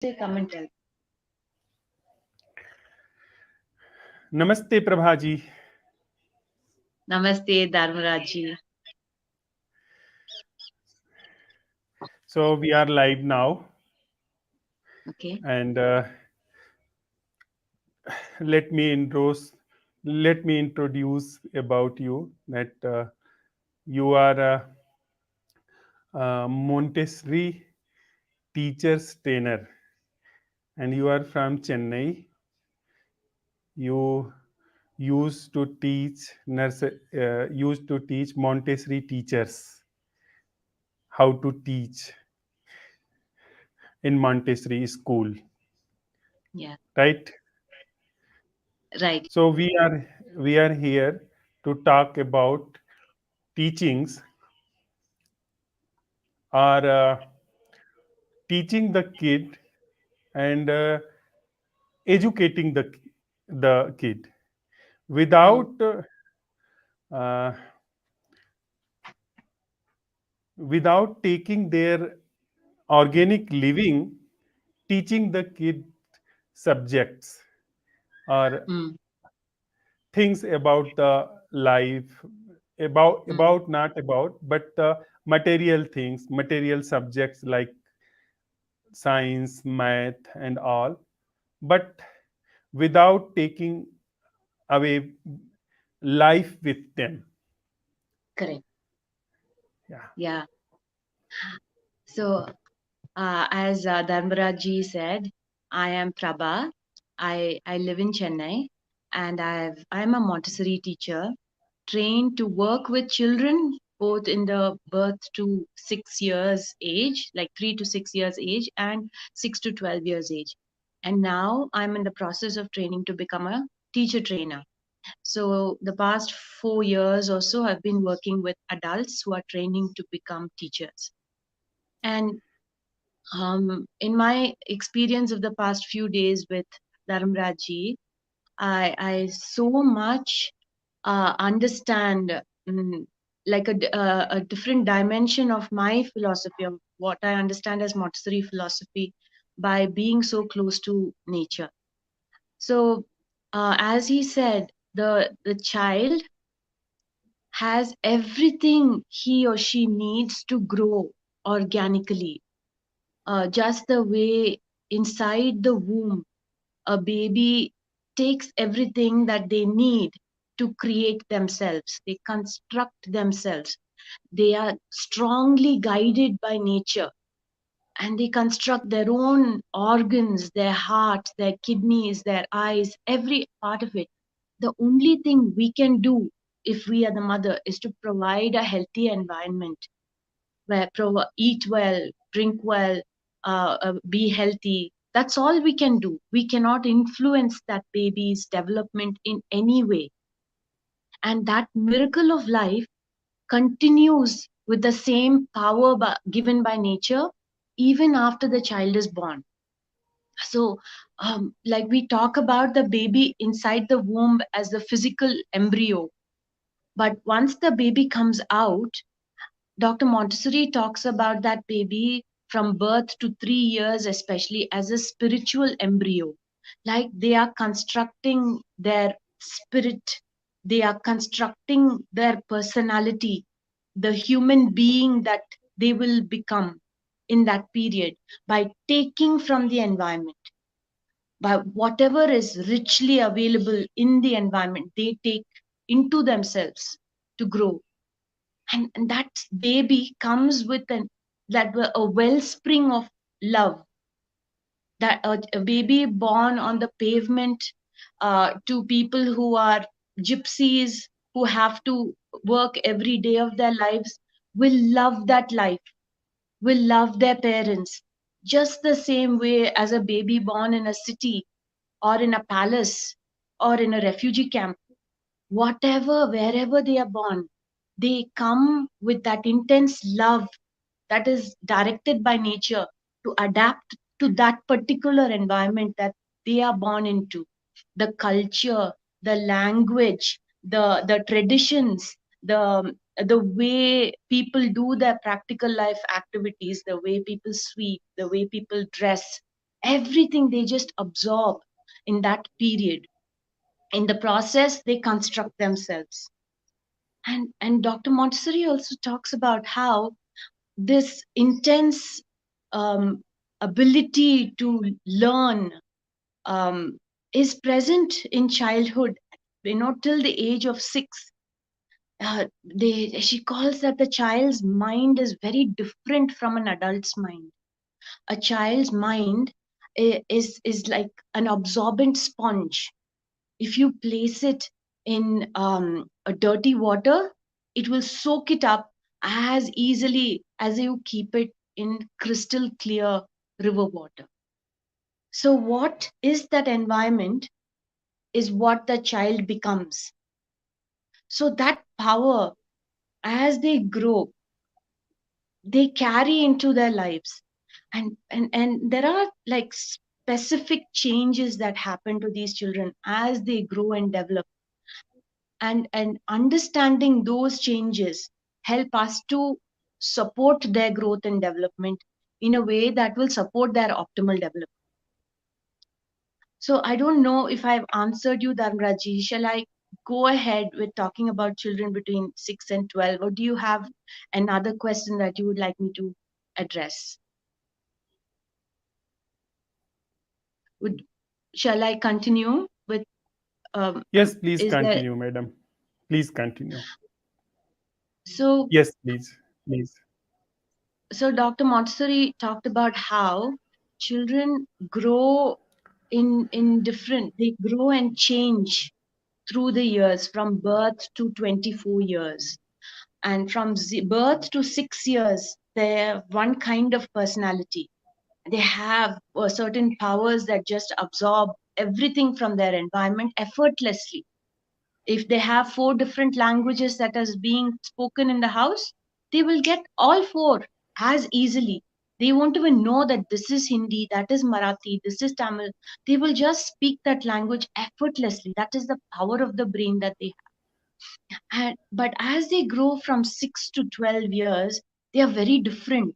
say, come and tell. Namaste, Prabha ji. Namaste, Dharmraj. So we are live now, Okay. and let me introduce let me introduce about you that you are a Montessori teachers trainer, and you are from Chennai. You used to teach Montessori teachers how to teach in Montessori school, Yeah. right? Right. So we are here to talk about teachings are teaching the kid and educating the kid Mm, without uh, without taking their organic living, teaching the kid subjects or mm, things about the life, about mm. about not about but the material things, material subjects like science, math and all, but without taking away life with them. Correct. Yeah. Yeah. So, as Dharmraj said, I am Prabha. I live in Chennai, and I'm a Montessori teacher trained to work with children both in the birth to 6 years age, like 3 to 6 years age, and 6 to 12 years age. And now I'm in the process of training to become a teacher trainer. So the past 4 years or so, I've been working with adults who are training to become teachers. And in my experience of the past few days with Dharamraji, I so much understand like a different dimension of my philosophy of what I understand as Montessori philosophy by being so close to nature. So, as he said, the child has everything he or she needs to grow organically, just the way inside the womb a baby takes everything that they need to create themselves. They construct themselves. They are strongly guided by nature, and they construct their own organs, their heart, their kidneys, their eyes, every part of it. The only thing we can do if we are the mother is to provide a healthy environment where eat well, drink well, be healthy. That's all we can do. We cannot influence that baby's development in any way. And that miracle of life continues with the same power given by nature even after the child is born. So, like we talk about the baby inside the womb as the physical embryo, but once the baby comes out, Dr. Montessori talks about that baby from birth to 3 years, especially as a spiritual embryo. Like they are constructing their spirit, they are constructing their personality, the human being that they will become in that period by taking from the environment. By whatever is richly available in the environment, they take into themselves to grow, and that baby comes with a wellspring of love, that a baby born on the pavement to people who are gypsies who have to work every day of their lives will love that life, will love their parents just the same way as a baby born in a city or in a palace or in a refugee camp. Whatever, wherever they are born, they come with that intense love that is directed by nature to adapt to that particular environment that they are born into. The culture, the language, the traditions, the way people do their practical life activities, the way people sweep, the way people dress, Everything they just absorb in that period. In the process, they construct themselves. And Dr. Montessori also talks about how this intense um, ability to learn um, is present in childhood, till the age of 6. She calls that the child's mind is very different from an adult's mind. A child's mind is like an absorbent sponge. If you place it in a dirty water, it will soak it up as easily as you keep it in crystal clear river water. So what is that environment is what the child becomes. So that power, as they grow, they carry into their lives. And there are like specific changes that happen to these children as they grow and develop, and understanding those changes help us to support their growth and development in a way that will support their optimal development. So I don't know if I've answered you, Dharmraji. Shall I go ahead with talking about children between 6 and 12, or do you have another question that you would like me to address? Would Shall I continue with Yes, please is there continue, madam. Please continue. so Yes, please. Please. so Dr. Montessori talked about how children grow in different they grow and change through the years from birth to 24 years, and from birth to 6 years they have one kind of personality. They have certain powers that just absorb everything from their environment effortlessly. If they have 4 different languages that is being spoken in the house, they will get all 4 as easily. They won't even know that this is Hindi, that is Marathi, this is Tamil. They will just speak that language effortlessly. That is the power of the brain that they have. But as they grow from 6 to 12 years, they are very different.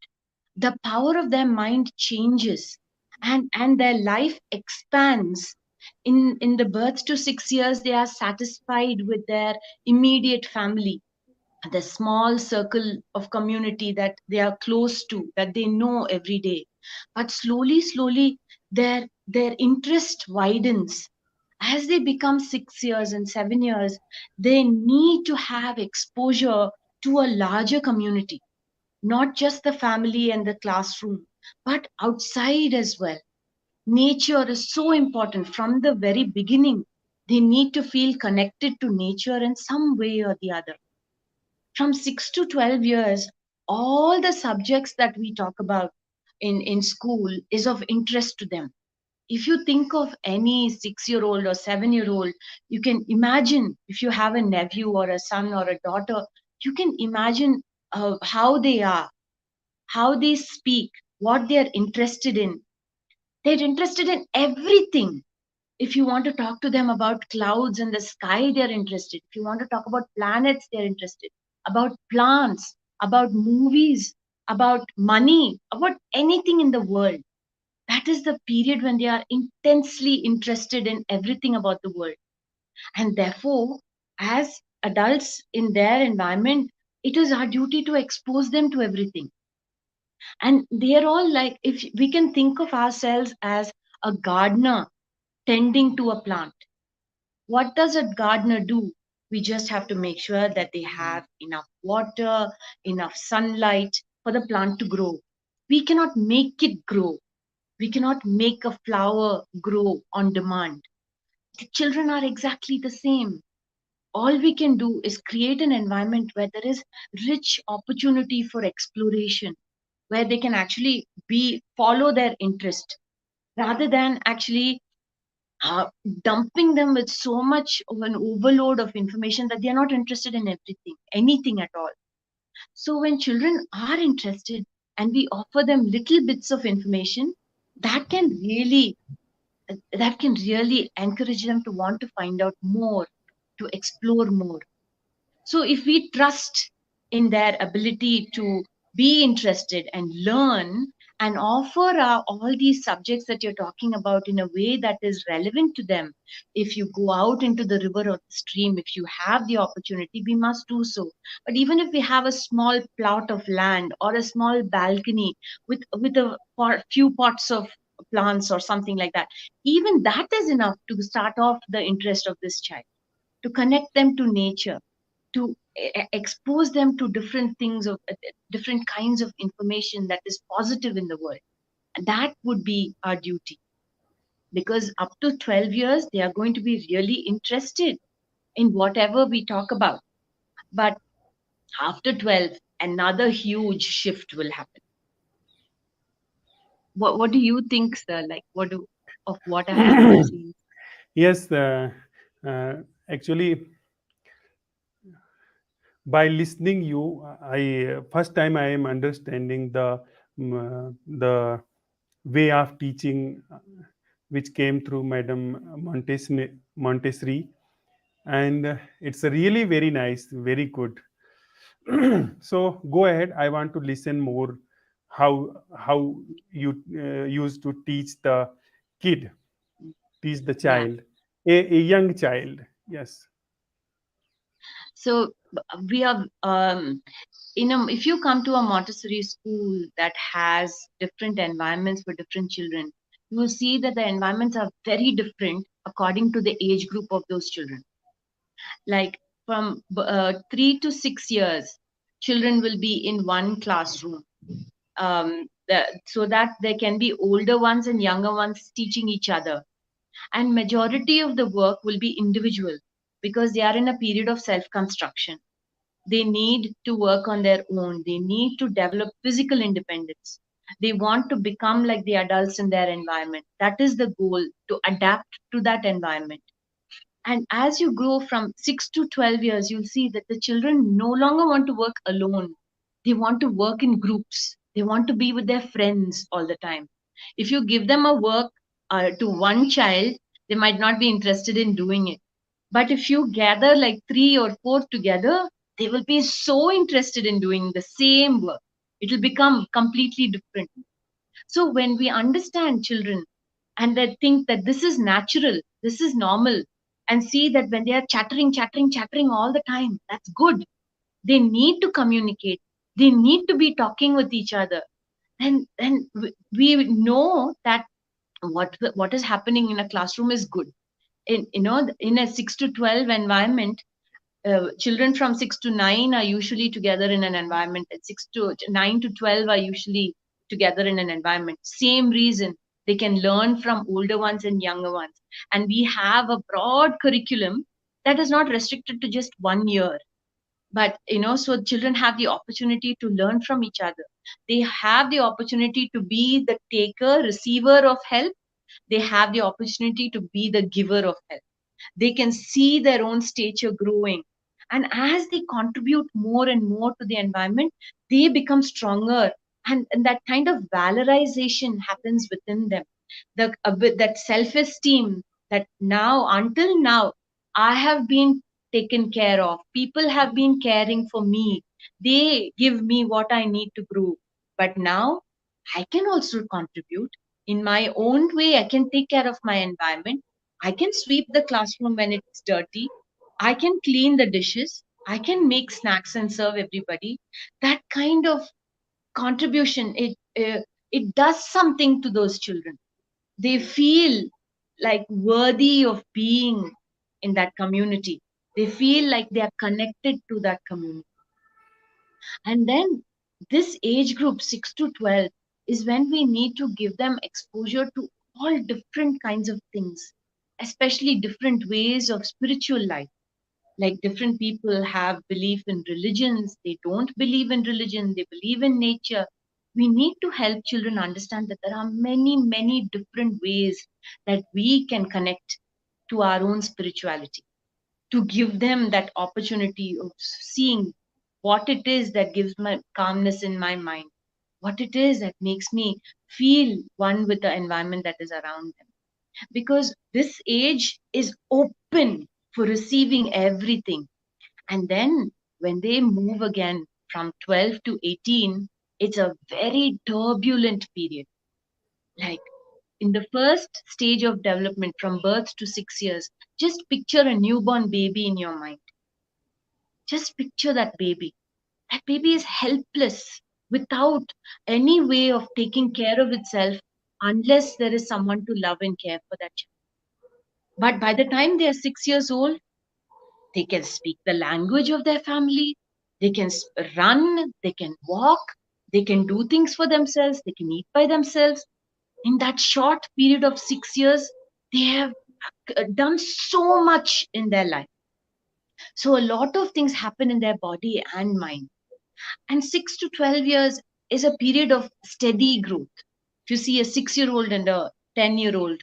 The power of their mind changes, and their life expands. In the birth to 6 years, they are satisfied with their immediate family, the small circle of community that they are close to, that they know every day. But slowly their interest widens. As they become 6 years and 7 years, they need to have exposure to a larger community, not just the family and the classroom, but outside as well. Nature is so important from the very beginning. They need to feel connected to nature in some way or the other. From 6 to 12 years, all the subjects that we talk about in school is of interest to them. If you think of any 6-year old or 7-year old, you can imagine, if you have a nephew or a son or a daughter, you can imagine how they are, how they speak, what they are interested in. They're interested in everything. If you want to talk to them about clouds and the sky, they're interested. If you want to talk about planets, they're interested. About plants, about movies, about money, about anything in the world. That is the period when they are intensely interested in everything about the world. And therefore, as adults in their environment, it is our duty to expose them to everything. And they are all like, if we can think of ourselves as a gardener tending to a plant, what does a gardener do? We just have to make sure that they have enough water, enough sunlight for the plant to grow. We cannot make it grow. We cannot make a flower grow on demand. The children are exactly the same. All we can do is create an environment where there is rich opportunity for exploration, where they can actually be follow their interest, rather than actually uh, dumping them with so much of an overload of information that they are not interested in anything at all. So when children are interested and we offer them little bits of information, that can really that can really encourage them to want to find out more, to explore more. So if we trust in their ability to be interested and learn, and offer all these subjects that you're talking about in a way that is relevant to them. If you go out into the river or the stream, if you have the opportunity, we must do so. But even if we have a small plot of land or a small balcony with a few pots of plants or something like that, even that is enough to start off the interest of this child, to connect them to nature, to expose them to different things of different kinds of information that is positive in the world. That would be our duty, because up to 12 years they are going to be really interested in whatever we talk about. But after 12, another huge shift will happen. What do you think, sir? Like, of what I have seen? Yes, uh, actually, by listening you, I first time I am understanding the way of teaching which came through Madam Montessori, and it's really very nice, very good. So go ahead, I want to listen more how how you used to teach the kid, teach the Yeah. child, a young child. Yes. So we are if you come to a Montessori school that has different environments for different children, you will see that the environments are very different according to the age group of those children. Like from 3 to 6 years, children will be in one classroom, so that there can be older ones and younger ones teaching each other. And majority of the work will be individual, because they are in a period of self construction. They need to work on their own. They need to develop physical independence. They want to become like the adults in their environment. That is the goal, to adapt to that environment. And as you grow from 6 to 12 years, you'll see that the children no longer want to work alone. They want to work in groups. They want to be with their friends all the time. If you give them a work to one child, they might not be interested in doing it. But if you gather like three or four together, they will be so interested in doing the same work. It will become completely different. So when we understand children and they think that this is natural, this is normal, and see that when they are chattering all the time, that's good. They need to communicate. They need to be talking with each other. And then we know that what is happening in a classroom is good. In a 6 to 12 environment, children from 6 to 9 are usually together in an environment, and 6 to 9 to 12 are usually together in an environment. Same reason, they can learn from older ones and younger ones. And we have a broad curriculum that is not restricted to just 1 year. But so children have the opportunity to learn from each other. They have the opportunity to be the taker receiver of help. They have the opportunity to be the giver of help. They can see their own stature growing, and as they contribute more and more to the environment, they become stronger. And that kind of valorization happens within them, with that self esteem, that now, until now, I have been taken care of, people have been caring for me, they give me what I need to grow. But now I can also contribute in my own way. I can take care of my environment. I can sweep the classroom when it's dirty. I can clean the dishes. I can make snacks and serve everybody. That kind of contribution, it does something to those children. They feel like worthy of being in that community. They feel like they are connected to that community. And then this age group, 6 to 12, is when we need to give them exposure to all different kinds of things, especially different ways of spiritual life. Like different people have belief in religions, they don't believe in religion, they believe in nature. We need to help children understand that there are many, many different ways that we can connect to our own spirituality, to give them that opportunity of seeing what it is that gives my calmness in my mind, what it is that makes me feel one with the environment that is around them. Because this age is open for receiving everything. And then when they move again from 12 to 18, It's a very turbulent period. Like in the first stage of development from birth to 6 years, just picture a newborn baby in your mind. Just picture that baby. That baby is helpless without any way of taking care of itself unless there is someone to love and care for that child. But by the time they are 6 years old, they can speak the language of their family, they can run, they can walk, they can do things for themselves, they can eat by themselves. In that short period of 6 years, they have done so much in their life. So, a lot of things happen in their body and mind. And 6 to 12 years is a period of steady growth. If you see a 6-year old and a 10-year old,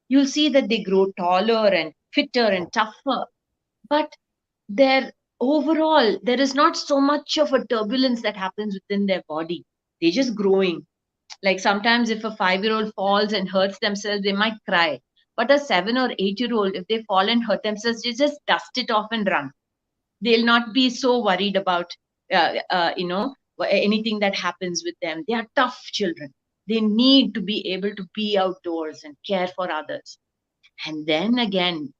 you'll see that they grow taller and fitter and tougher. But their overall, there is not so much of a turbulence that happens within their body. They're just growing. Like sometimes, if a 5-year old falls and hurts themselves, they might cry. But a 7 or 8-year old, if they fall and hurt themselves, they just dust it off and run. They'll not be so worried about anything that happens with them. They are tough children. They need to be able to be outdoors and care for others. And then again,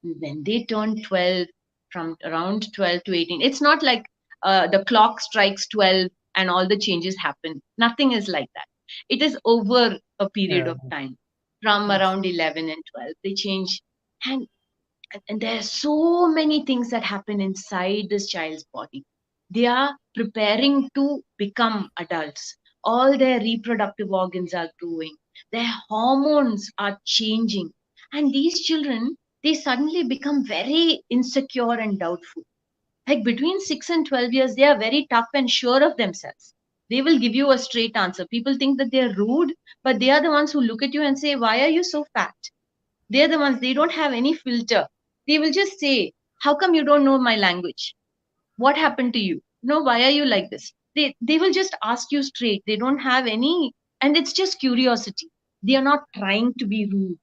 when they turn 12, from around 12 to 18, it's not like the clock strikes 12 and all the changes happen. Nothing is like that. It is over a period Yeah. of time. From Yes. around 11 and 12 they change. And and there are so many things that happen inside this child's body. They are preparing to become adults. All their reproductive organs are growing. Their hormones are changing. And these children, they suddenly become very insecure and doubtful. Like between 6 and 12 years, they are very tough and sure of themselves. They will give you a straight answer. People think that they are rude, but they are the ones who look at you and say, "Why are you so fat?" They're the ones, they don't have any filter. They will just say, "How come you don't know my language? What happened to you? No, why are you like this?" They will just ask you straight. They don't have any, and it's just curiosity. They are not trying to be rude.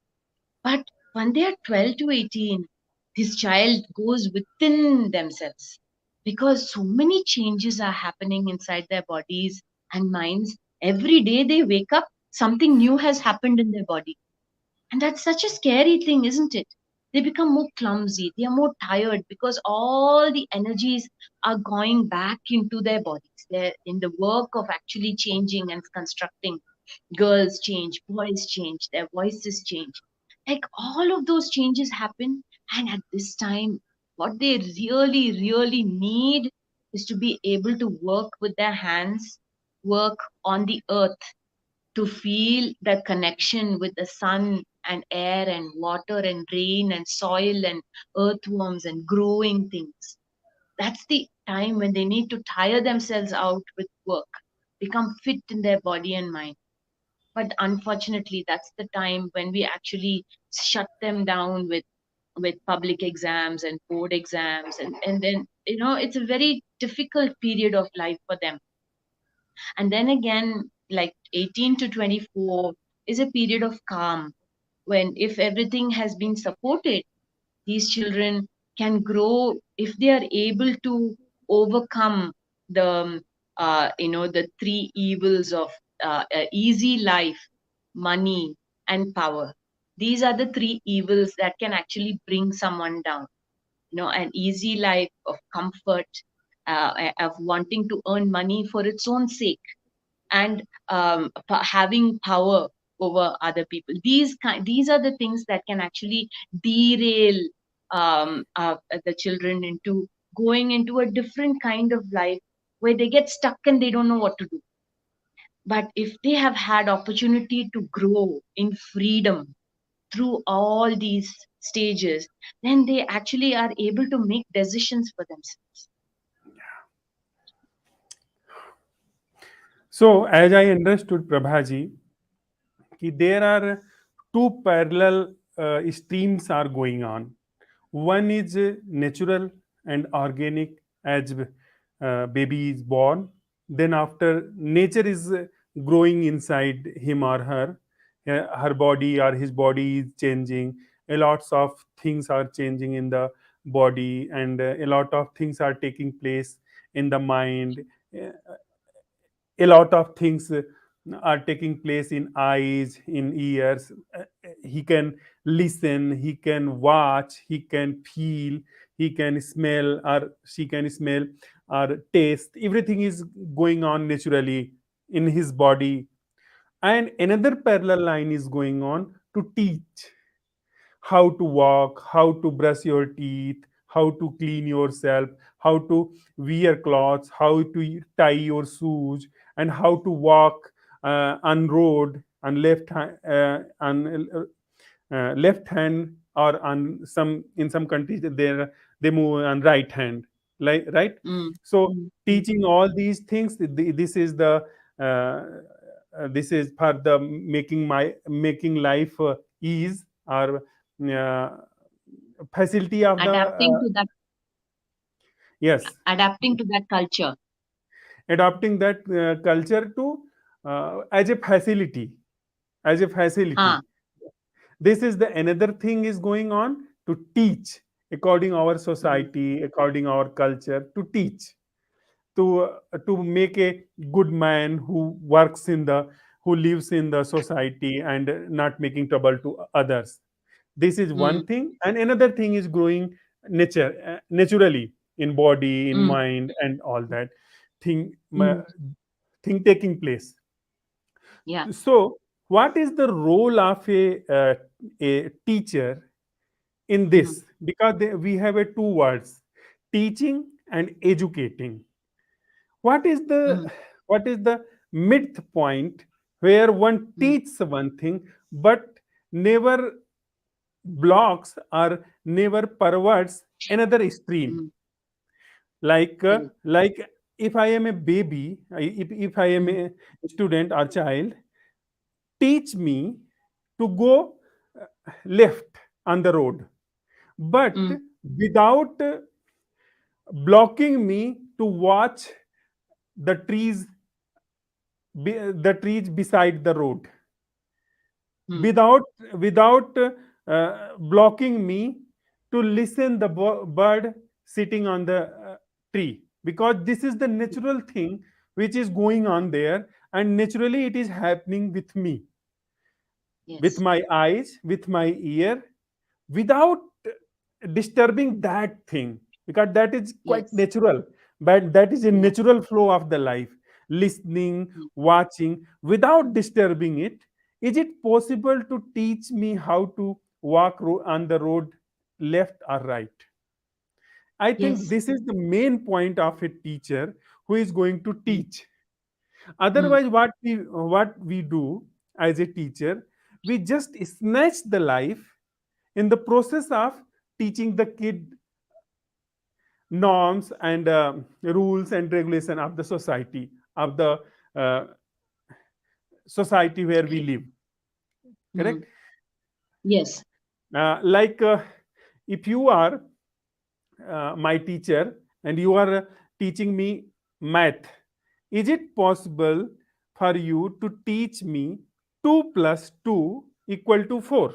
But when they are 12 to 18, this child goes within themselves because so many changes are happening inside their bodies and minds. Every day they wake up, something new has happened in their body, and that's such a scary thing, isn't it? They become more clumsy, they are more tired because all the energies are going back into their bodies. They're in the work of actually changing and constructing. Girls change, boys change, their voices change. Like all of those changes happen. And at this time, what they really, really need is to be able to work with their hands, work on the earth, to feel the connection with the sun and air and water and rain and soil and earthworms and growing things. That's the time when they need to tire themselves out with work, become fit in their body and mind. But unfortunately, that's the time when we actually shut them down with public exams and board exams, and then it's a very difficult period of life for them. And then again, like 18 to 24 is a period of calm, when if everything has been supported, these children can grow if they are able to overcome the the three evils of easy life, money, and power. These are the three evils that can actually bring someone down. An easy life of comfort, of wanting to earn money for its own sake, and having power over other people. These are the things that can actually derail the children into going into a different kind of life where they get stuck and they don't know what to do. But if they have had opportunity to grow in freedom through all these stages, then they actually are able to make decisions for themselves. So, as I understood, Prabhaji, there are two parallel streams are going on. One is natural and organic, as baby is born. Then after nature is growing inside him or her, her body or his body is changing. A lots of things are changing in the body, and a lot of things are taking place in the mind. Uh, a lot of things are taking place in eyes, in ears. He can listen, he can watch, he can feel, he can smell, or she can smell or taste. Everything is going on naturally in his body. And another parallel line is going on to teach how to walk, how to brush your teeth, how to clean yourself, how to wear clothes, how to tie your shoes, and how to walk on road on left hand, or on some, in some countries they move on right hand, like, right. mm, So mm, mm. teaching all these things, this is the this is for the making life ease, or uh, facility of the Adapting to that, yes, adapting to that culture. adopting that culture to as a facility, as a facility. Huh. This is the another thing is going on, to teach according our Mm, society, according our culture, to teach, to make a good man who works in the, who lives in the society and not making trouble to others. This is one mm, thing, and another thing is growing naturally in body, in mm, mind, and all that thing mm. thing taking place. Yeah. So what is the role of a teacher in Mm, this? Because we have a two words, teaching and educating. What is the, mm, what is the midpoint where one mm, teaches one thing but never blocks or never perverts another stream? mm. Correct. Like if I am a baby, if I am Mm, a student or child, teach me to go left on the road, but mm, without blocking me to watch the trees, the trees beside the road, mm. without blocking me to listen the bird sitting on the tree, because this is the natural thing which is going on there, and naturally it is happening with me, with Yes. my eyes, with my ear, without disturbing that thing, because that is quite Yes. natural, but that is a Yeah. natural flow of the life, listening, Mm. watching without disturbing it. Is it possible to teach me how to walk on the road, left or right? I think Yes. this is the main point of a teacher who is going to Mm, teach. mm. Otherwise what we do as a teacher, we just snatch the life in the process of teaching the kid norms and rules and regulation of the society, of the uh, society where we Correct. live, Mm. correct. Yes. Like if you are my teacher and you are teaching me math, is it possible for you to teach me 2 plus 2 equal to 4?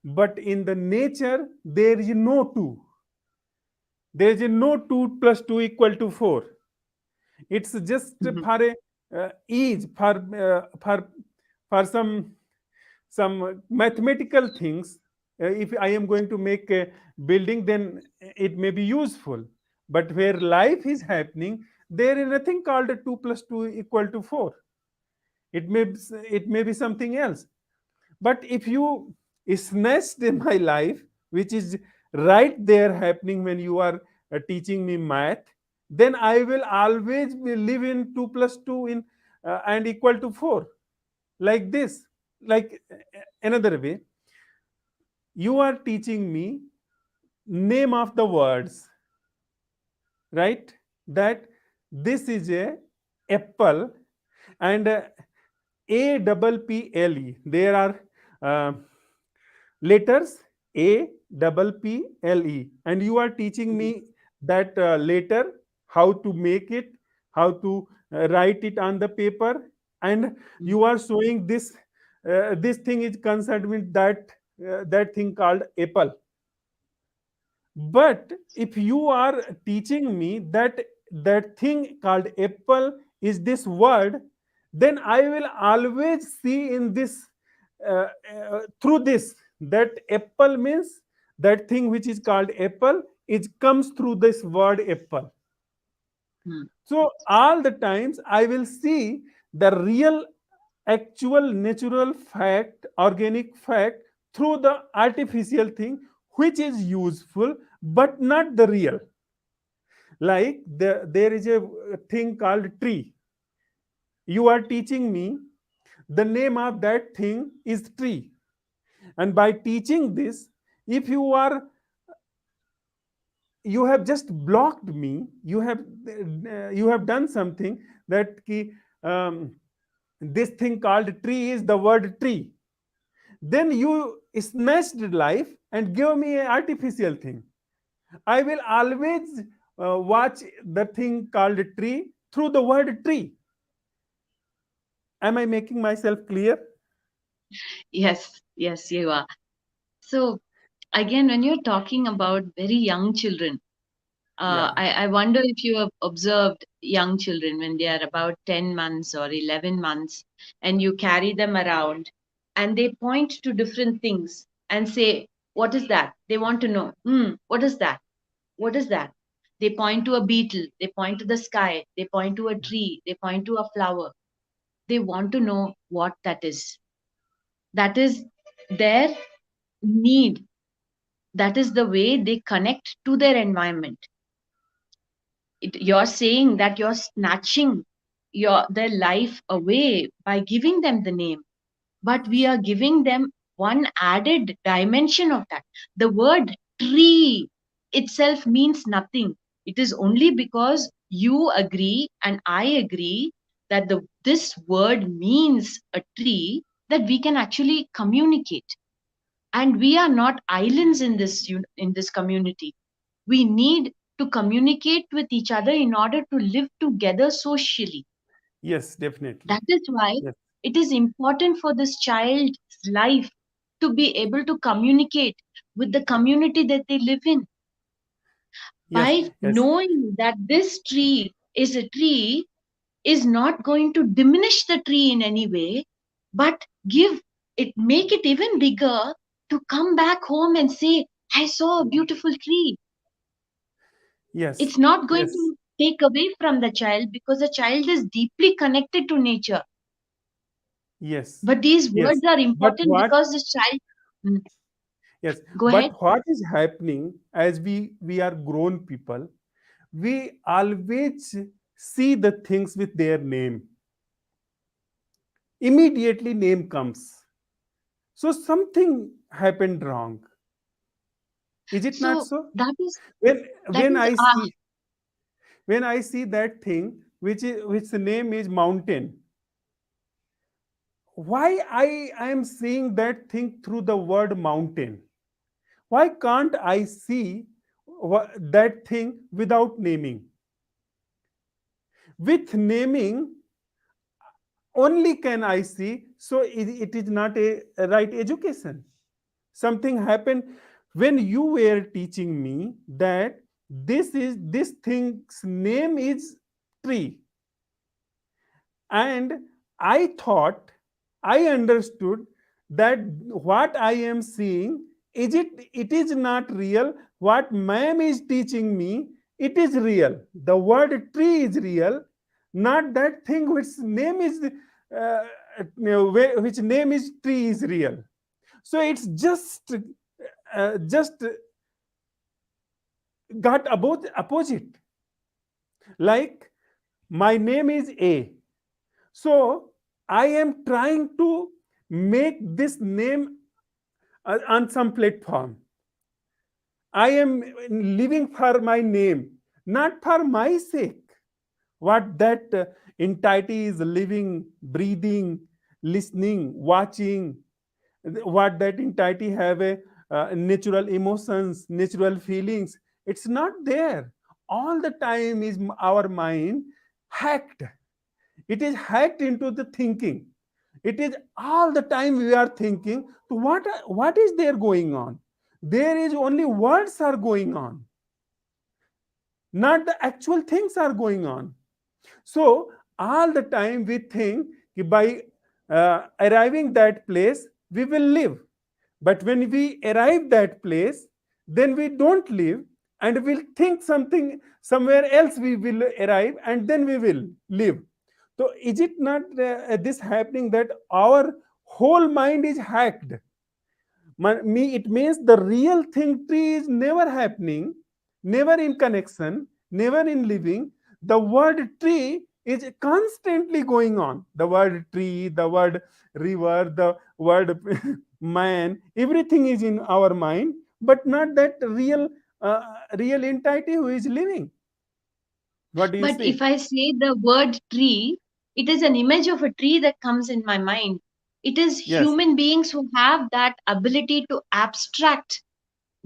But in the nature there is no 2, there is no 2 plus 2 equal to 4. It's just Mhm. for a ease, for some mathematical things. If I am going to make a building, then it may be useful. But where life is happening, there is nothing called a 2 plus 2 equal to 4. It may be something else. But if you snatched my life, which is right there happening when you are teaching me math, then I will always live in 2 plus 2 in and equal to 4, like this. Like another way, you are teaching me name of the words, right? That this is a apple, and a double p l e, there are uh, letters A double P L E, and you are teaching Mhm. me that letter, how to make it, how to write it on the paper, and Mm. you are showing this. This thing is concerned with that thing called apple. But if you are teaching me that that thing called apple is this word, then I will always see in this, through this, that apple means, that thing which is called apple, it comes through this word apple. Hmm. So all the times I will see the real, actual, natural fact, organic fact, through the artificial thing which is useful but not the real. Like there is a thing called tree. You are teaching me the name of that thing is tree, and by teaching this, if you have just blocked me, you have done something, that um, this thing called tree is the word tree, then you snatched life and give me an artificial thing. I will always watch the thing called tree through the word tree. Am I making myself clear? Yes, yes, you are. So, again, when you're talking about very young children, Yeah. I wonder if you have observed young children when they are about 10 months or 11 months, and you carry them around and they point to different things and say, "What is that?" They want to know, what is that? What is that? They point to a beetle, they point to the sky, they point to a tree, they point to a flower. They want to know what that is. That is their need. That is the way they connect to their environment. You're saying that you're snatching their life away by giving them the name, but we are giving them one added dimension of that. The word tree itself means nothing. It is only because you agree and I agree that this word means a tree, that we can actually communicate. And we are not islands in this community. We need to communicate with each other in order to live together socially. Yes, definitely. That is why Yes. it is important for this child's life to be able to communicate with the community that they live in. Yes. By Yes. knowing that this tree is a tree is not going to diminish the tree in any way, but make it even bigger, to come back home and say, "I saw a beautiful tree." Yes. It's not going Yes. to take away from the child, because the child is deeply connected to nature. Yes. But these Yes. words are But important what? because this child. Mm, Yes. go But ahead. what is happening, as we are grown people, we always see the things with their name. Immediately name comes. So something happened wrong. Is it not So so? that is When that when is I see when I see that thing which the name is mountain, why I am seeing that thing through the word mountain? Why can't I see that thing without naming? With naming, only can I see. So it is not a right education. Something happened when you were teaching me that this thing's name is tree, and I thought, I understood that what I am seeing, it is not real. What ma'am is teaching me, it is real. The word tree is real, not that thing which name is which name is tree is real. So it's just got about opposite. Like my name is A, so I am trying to make this name on some platform. I am living for my name, not for my sake. What that entity is living, breathing, listening, watching, what that entity have a natural emotions, natural feelings. It's not there. All the time is our mind hacked. It is hacked into the thinking. It is all the time we are thinking to what is there going on. There is only words are going on, not the actual things are going on. So all the time we think कि by arriving that place we will live, but when we arrive that place, then we don't live, and we'll think something somewhere else we will arrive, and then we will live. So is it not this happening that our whole mind is hacked? It means the real thing tree is never happening, never in connection, never in living. The word tree is constantly going on. The word tree, the word river, the word man, everything is in our mind, but not that real entity who is living. What do you But say? if I say the word tree, it is an image of a tree that comes in my mind. It is Yes, human beings who have that ability to abstract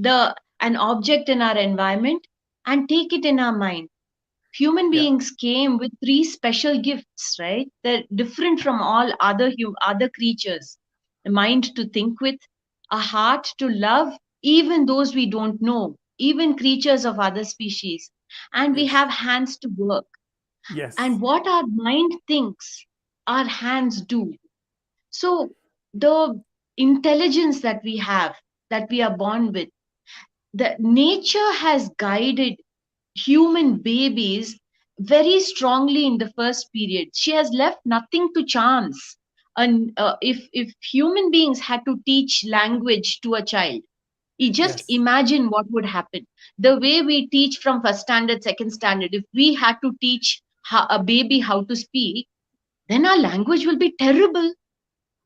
an object in our environment and take it in our mind. Human yeah, beings came with three special gifts, right? They're different from all other creatures. A mind to think with, a heart to love, even those we don't know, even creatures of other species. And we yes, have hands to work. yes, And what our mind thinks, our hands do. So the intelligence that we have, that we are born with, the nature has guided human babies very strongly in the first period. She has left nothing to chance. And if human beings had to teach language to a child, you just yes. imagine what would happen. The way we teach from first standard, second standard, if we had to teach a baby how to speak, then our language will be terrible.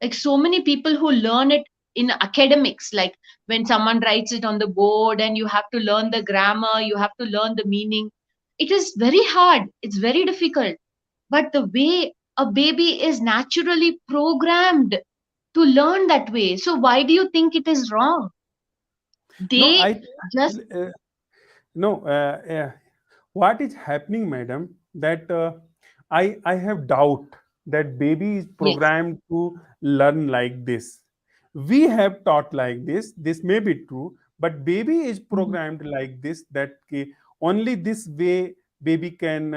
Like so many people who learn it in academics, like when someone writes it on the board and you have to learn the grammar, you have to learn the meaning, it is very hard, it's very difficult. But the way a baby is naturally programmed to learn that way, so why do you think it is wrong? No, They just uh, no. What is happening, madam, that I have doubt that baby is yes. programmed to learn like this. We have taught like this may be true, but baby is Mhm. programmed like this, that only this way baby can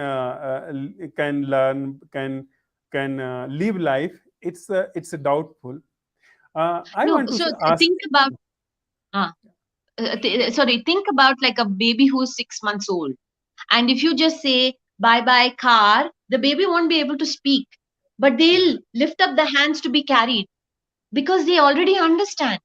learn, can live life. It's a doubtful. I No, want to so ask. think about uh, sorry, think about like a baby who is 6 months old. And if you just say, bye bye, car, the baby won't be able to speak. But Yeah, they'll lift up the hands to be carried because they already understand.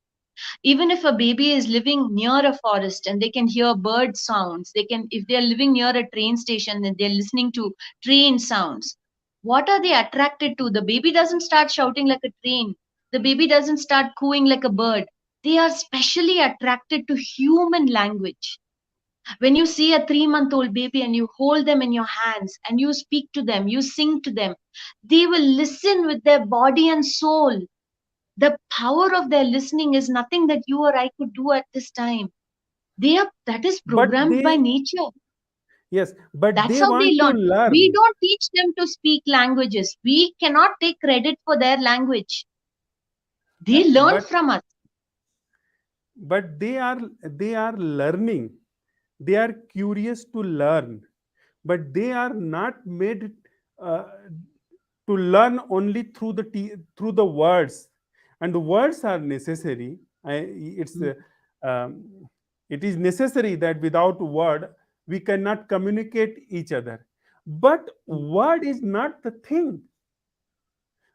Even if a baby is living near a forest and they can hear bird sounds, they can, if they're living near a train station and they're listening to train sounds, what are they attracted to? The baby doesn't start shouting like a train, the baby doesn't start cooing like a bird. They are specially attracted to human language. When you see a 3-month-old baby and you hold them in your hands and you speak to them, you sing to them, they will listen with their body and soul. The power of their listening is nothing that you or I could do at this time. That is but programmed by they nature. yes, but That's they how they want to learn. We learn. don't teach them to speak languages. We cannot take credit for their language. Yeah, They learn from us. but they are learning. They are curious to learn, but they are not made uh, to learn only through the words, and the words are necessary. It's it is necessary that without word we cannot communicate each other. But word is not the thing.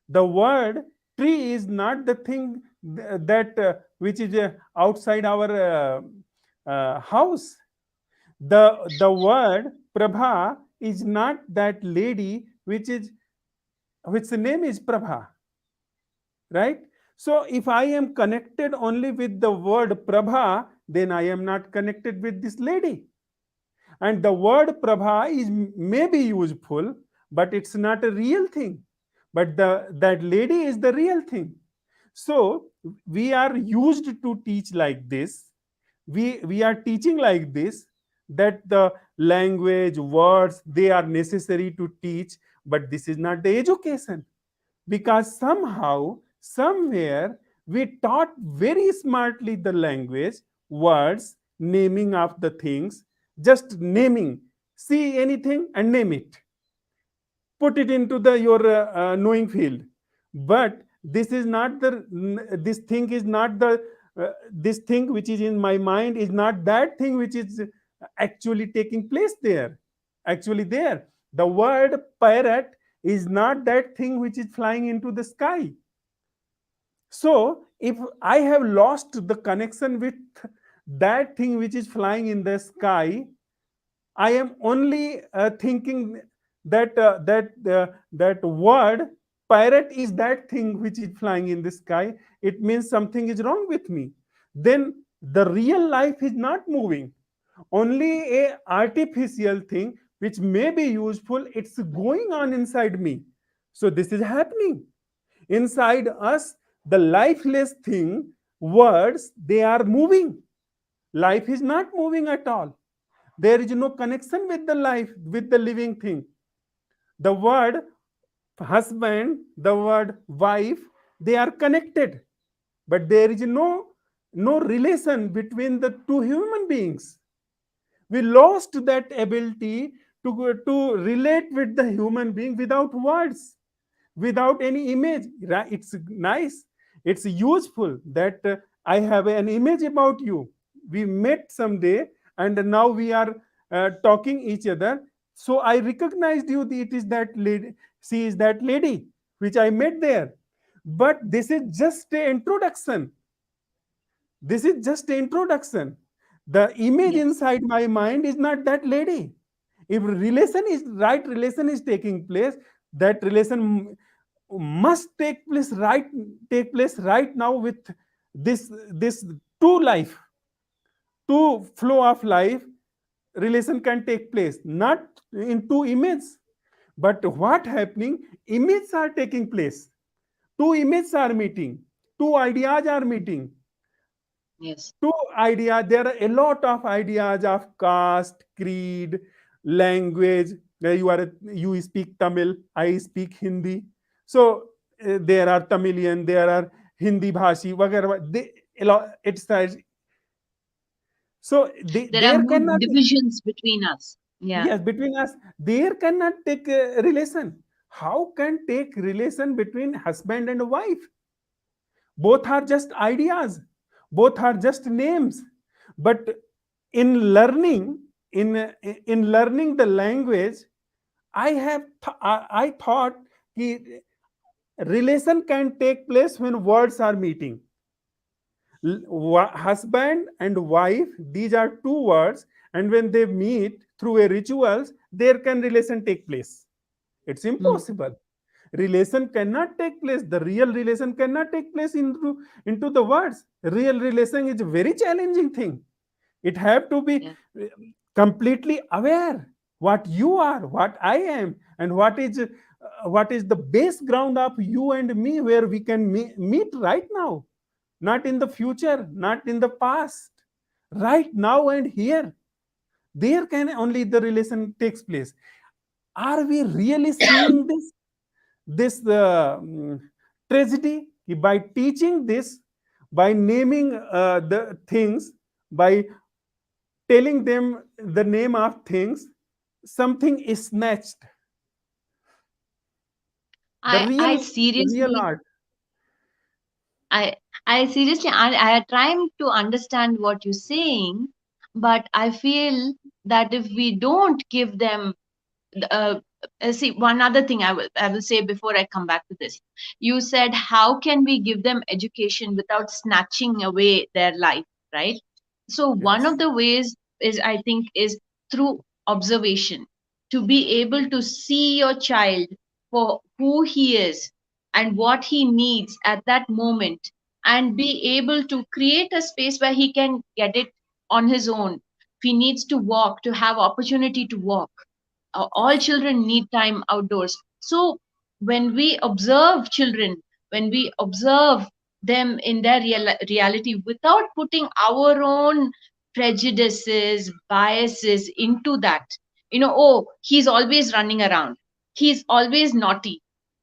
The word tree is not the thing that which is outside our house. The word Prabha is not that lady which the name is Prabha, right? So if I am connected only with the word Prabha, then I am not connected with this lady. And the word Prabha is may be useful, but it's not a real thing. But that lady is the real thing. So we are used to teach like this. We are teaching like this, that the language words they are necessary to teach, but this is not the education, because somehow somewhere we taught very smartly the language, words, naming of the things, just naming, see anything and name it, put it into the your knowing field. But this is not the this thing is not the this thing which is in my mind is not that thing which is actually taking place there. Actually there, the word parrot is not that thing which is flying into the sky. So if I have lost the connection with that thing which is flying in the sky, I am only thinking that that word pirate is that thing which is flying in the sky. It means something is wrong with me. Then the real life is not moving. Only a artificial thing which may be useful. It's going on inside me. So this is happening inside us. The lifeless thing, words, they are moving. Life is not moving at all. There is no connection with the life, with the living thing. The word husband, the word wife, they are connected, but there is no relation between the two human beings. We lost that ability to relate with the human being without words, without any image. It's nice, it's useful that I have an image about you. We met someday, and now we are talking each other. So I recognized you. It is that lady. She is that lady which I met there. But this is just an introduction. This is just an introduction. The image Yes. inside my mind is not that lady. If relation is right, relation is taking place, that relation must take place right now with this two life, two flow of life. Relation can take place not in two images, but what happening, images are taking place, two images are meeting, two ideas are meeting. Yes. Two ideas, there are a lot of ideas of caste, creed, language. You speak Tamil, I speak Hindi. So there are Tamilian, there are Hindi bhashi वगैरह they, it's so There are there more cannot, divisions between us. Yeah. yes, between us there cannot take relation. How can take relation between husband and wife? Both are just ideas, both are just names. But in learning, in learning the language, I thought कि relation can take place when words are meeting. Husband and wife, these are two words, and when they meet through a rituals, there can relation take place. It's Mm. impossible. Relation cannot take place. The real relation cannot take place into the words. Real relation is a very challenging thing. It have to be Yeah. completely aware what you are, what I am, and what is the base ground of you and me, where we can meet right now, not in the future, not in the past, right now and here. There can only the relation takes place. Are we really seeing this tragedy? By teaching this, by naming the things, by telling them the name of things, something is snatched. The I real seriously, art. I I seriously, I am trying to understand what you're saying, but I feel that if we don't give them uh, see, one other thing I will say before I come back to this. You said, how can we give them education without snatching away their life, right? So one Yes. of the ways is, I think, is through observation. To be able to see your child for who he is and what he needs at that moment, and be able to create a space where he can get it on his own. If he needs to walk, to have opportunity to walk. All children need time outdoors. So when we observe children, when we observe them in their reality without putting our own prejudices, biases into that, oh, he's always running around, he's always naughty,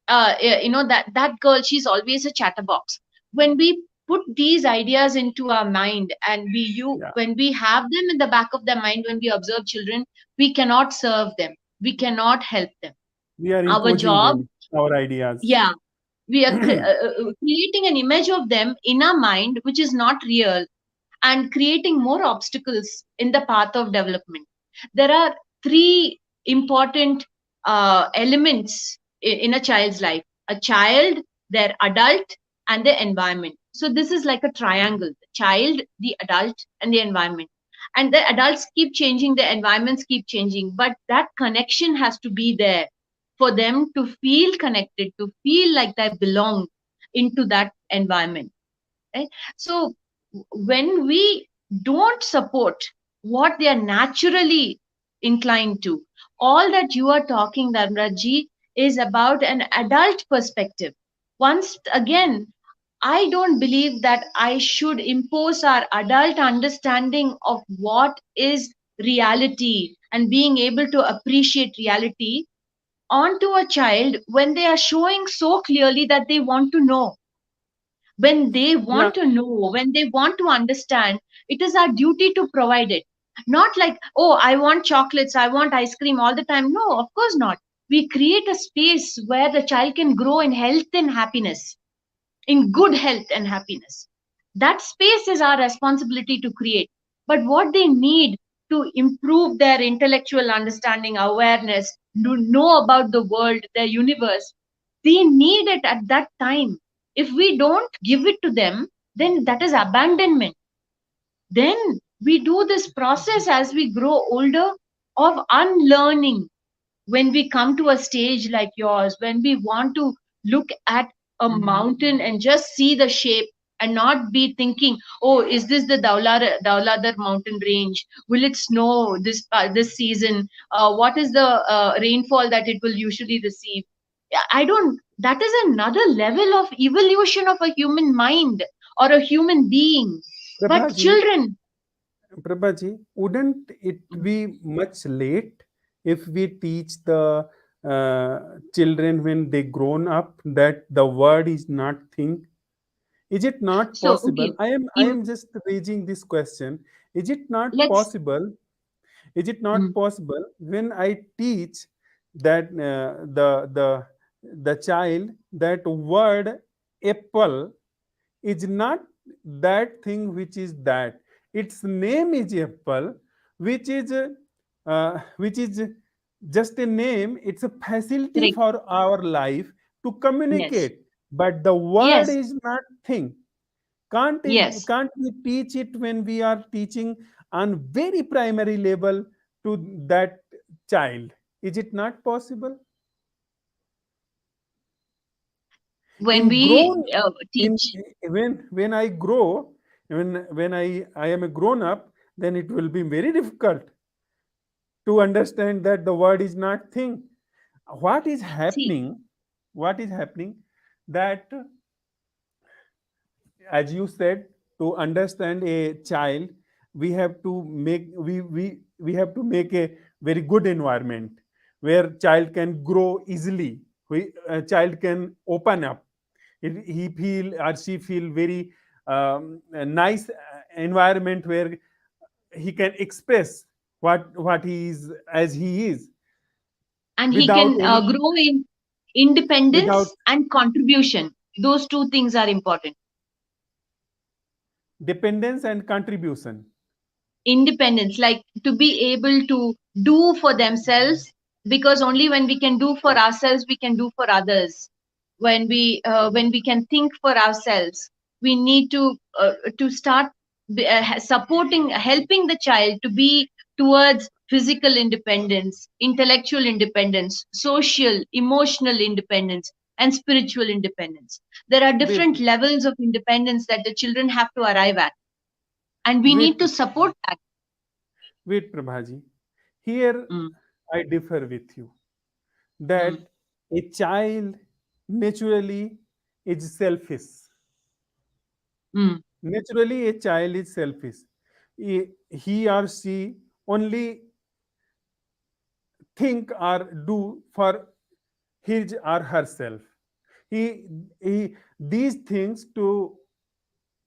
that girl, she's always a chatterbox. When we put these ideas into our mind, and Yeah. when we have them in the back of the mind, when we observe children, we cannot serve them, we cannot help them. We are Our imposing job, them our ideas. yeah, we are creating an image of them in our mind which is not real, and creating more obstacles in the path of development. There are three important elements in a child's life: a child, their adult, and their environment. So, this is like a triangle: the child, the adult, and the environment. And the adults keep changing, the environments keep changing, but that connection has to be there for them to feel connected, to feel like they belong into that environment, right? So when we don't support what they are naturally inclined to, all that you are talking, Dharmraji, is about an adult perspective. Once again, I don't believe that I should impose our adult understanding of what is reality and being able to appreciate reality onto a child when they are showing so clearly that they want to know. When they Yeah, want to know, when they want to understand, it is our duty to provide it. Not like, oh, I want chocolates, I want ice cream all the time. No, of course not. We create a space where the child can grow in health and happiness, in good health and happiness. That space is our responsibility to create. But what they need to improve their intellectual understanding, awareness, to know about the world, their universe, they need it at that time. If we don't give it to them, then that is abandonment. Then we do this process as we grow older of unlearning. When we come to a stage like yours, when we want to look at a mountain and just see the shape and not be thinking, oh, is this the Dauladar mountain range? Will it snow this season? What is the rainfall that it will usually receive? Yeah, I don't. That is another level of evolution of a human mind or a human being. But Prabhaji, children, Prabhaji, wouldn't it be much late if we teach the children when they grown up that the word is not thing? Is it not so possible? okay, I am just raising this question. Is it not let's. possible? Is it not Mm, possible when I teach that the child that word apple is not that thing which is that its name is apple, which is just a name. It's a facility correct. for our life to Yes. communicate, but the word Yes. is not thing. Can't it, Yes. can't we teach it when we are teaching on very primary level to that child? Is it not possible? When In we grown, in teach, when I grow, when I am a grown up, then it will be very difficult to understand that the word is not thing. What is see, happening? What is happening? That, as you said, to understand a child, we have to make a very good environment where child can grow easily. A child can open up. He feel or she feel very a nice environment where he can express what he is as he is and he without can any grow in without independence and contribution. Those two things are important. dependence and contribution. Independence, like to be able to do for themselves, because only when we can do for ourselves we can do for others. When we can think for ourselves, we need to start supporting, helping the child to be towards physical independence, intellectual independence, social emotional independence, and spiritual independence. There are Wait, different levels of independence that the children have to arrive at, and we need wait, to support that. wait, Prabhaji. Here Mm, I differ with you mm, that a child naturally is selfish. mm. Naturally, a child is selfish. He or she only think or do for his or herself. He these things to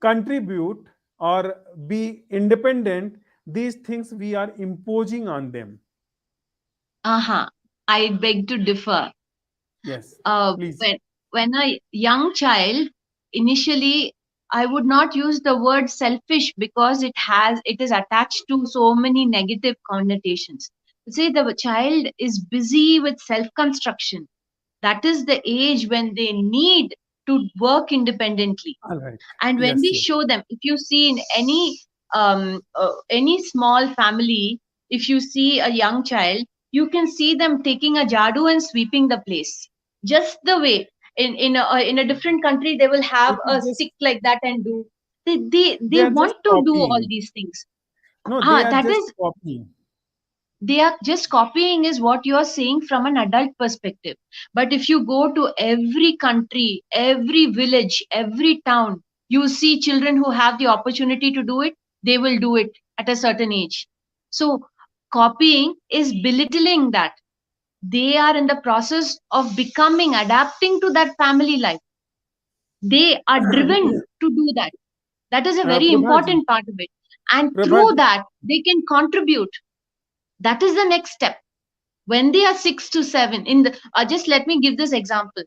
contribute or be independent. These things we are imposing on them. Uh-huh. I beg to differ. Yes, uh, please. when when a young child, initially, I would not use the word selfish because it is attached to so many negative connotations. Say the child is busy with self construction. That is the age when they need to work independently. All right. And when Yes, we yes. show them, if you see in any small family, if you see a young child, you can see them taking a jadu and sweeping the place, just the way in a different country they will have It a is just stick like that and do, they they are want just to do all copying. these things. No, they are That just is, copying. they are just copying is what you are saying from an adult perspective. But if you go to every country, every village, every town, you see children who have the opportunity to do it, they will do it at a certain age. So copying is belittling that. They are in the process of becoming, adapting to that family life. They are driven to do that. That is a very Prabhaji, important part of it. And through Prabhaji, that they can contribute. That is the next step. When they are 6 to 7, in the just let me give this example.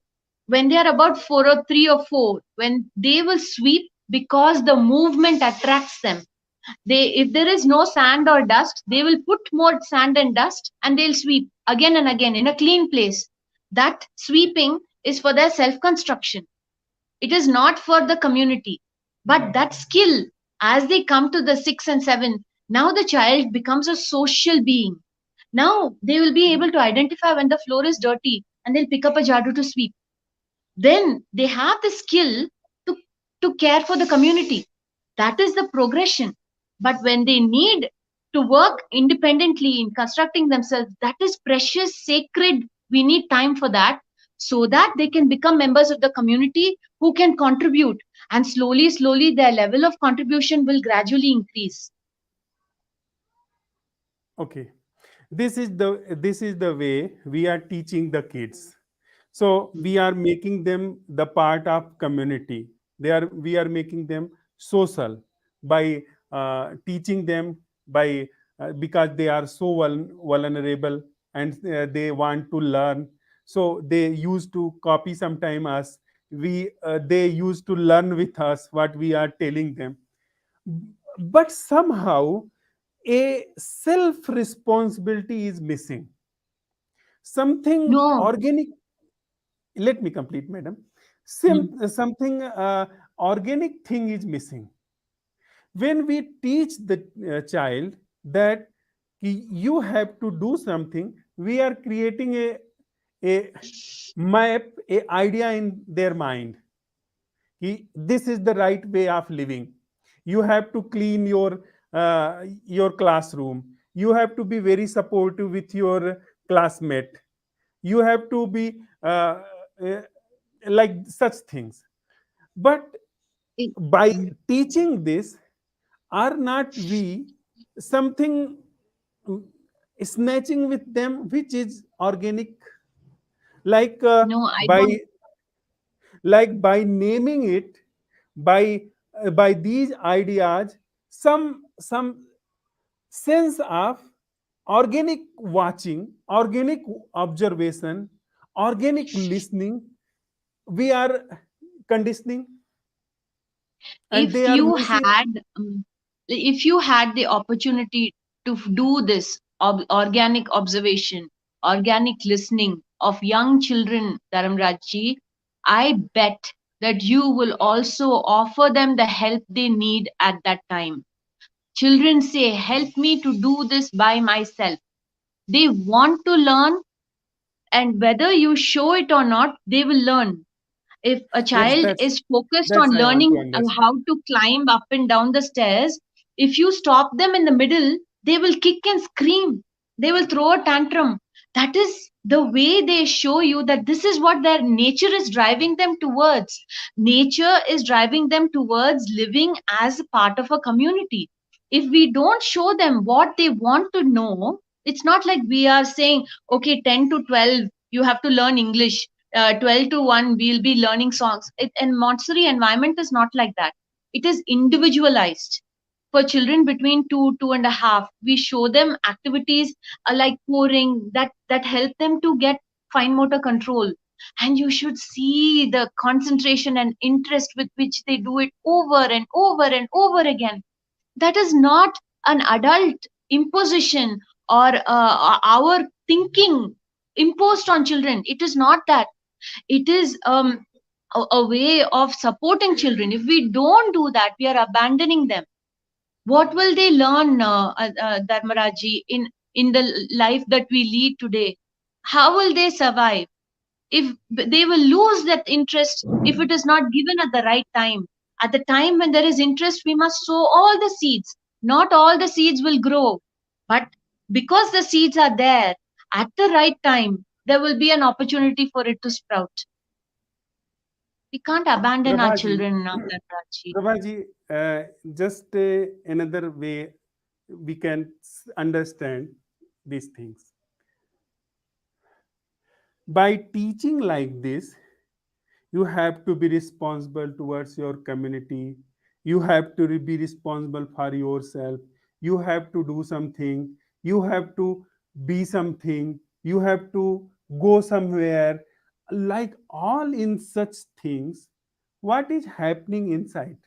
When they are about 4 or 3 or 4, when they will sweep, because the movement attracts them, they, if there is no sand or dust, they will put more sand and dust and they'll sweep again and again in a clean place. That sweeping is for their self construction, it is not for the community. But that skill, as they come to the 6 and 7, now the child becomes a social being. Now they will be able to identify when the floor is dirty and they'll pick up a jadu to sweep. Then they have the skill to, to care for the community. That is the progression. But when they need to work independently in constructing themselves, that is precious, sacred. We need time for that, so that they can become members of the community who can contribute. And slowly, slowly, their level of contribution will gradually increase. okay. This is the way we are teaching the kids. So we are making them the part of community. We are making them social by teaching them by because they are so vulnerable, and they want to learn. So they used to copy sometime us. We They used to learn with us what we are telling them. But somehow a self responsibility is missing. Something No, organic. Let me complete, madam. mm, Something organic thing is missing. When we teach the child that you have to do something, we are creating a map, a idea in their mind. This is the right way of living. You have to clean your classroom. You have to be very supportive with your classmate. You have to be uh, like such things. But it, by mm, teaching this, are not we something mm, snatching with them which is organic, like no, I by don't. by naming it, by these ideas, some sense of organic watching, organic observation, organic listening, we are conditioning, and if they are you missing. had if you had the opportunity to do this organic observation, organic listening of young children, Dharamrajji, I bet that you will also offer them the help they need at that time. Children say, help me to do this by myself. They want to learn, and whether you show it or not, they will learn. If a Yes, child is focused on that's I want to learning understand. how to climb up and down the stairs, if you stop them in the middle, they will kick and scream. They will throw a tantrum. That is the way they show you that this is what their nature is driving them towards. Nature is driving them towards living as a part of a community. If we don't show them what they want to know, it's not like we are saying, okay, 10 to 12, you have to learn English, 12 to 1 we'll be learning songs. And Montessori environment is not like that. It is individualized. For children between 2 and 2.5, we show them activities like pouring, that help them to get fine motor control. And you should see the concentration and interest with which they do it over and over and over again. That is not an adult imposition or our thinking imposed on children. It is not that. It is a way of supporting children. If we don't do that, we are abandoning them. What will they learn, Dharmaraji, in the life that we lead today? How will they survive? If they will lose that interest if it is not given at the right time. At the time when there is interest, we must sow all the seeds. Not all the seeds will grow, but because the seeds are there at the right time, there will be an opportunity for it to sprout. We can't abandon our Prabhaji, children now, Raji. Prabhaji, just another way we can understand these things. By teaching like this, you have to be responsible towards your community. You have to be responsible for yourself. You have to do something. You have to be something. You have to go somewhere. Like all in such things, what is happening inside?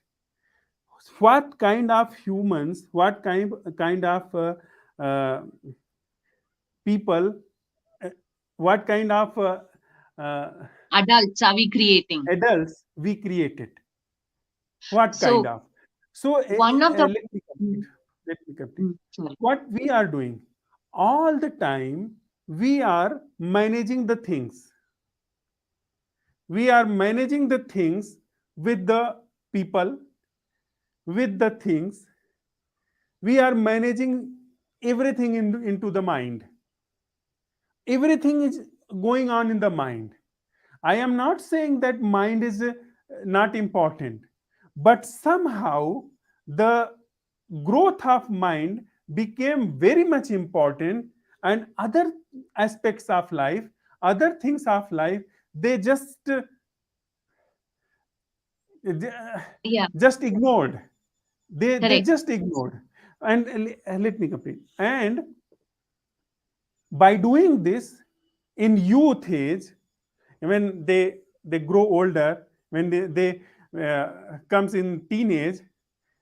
What kind of humans, what kind of uh, people, uh, what kind of uh, Adults are we creating? adults we created? What kind So of? So one of the let me complete. Mm, Let me complete. sorry. What we are doing all the time, we are managing the things. We are managing the things with the people, with the things. We are managing everything into the mind. Everything is going on in the mind. I am not saying that mind is not important, but somehow the growth of mind became very much important, and other aspects of life, other things of life, they uh, Yeah, just ignored. They correct, just ignored. And let me complete. And by doing this in youth age, when they grow older, when they comes in teenage,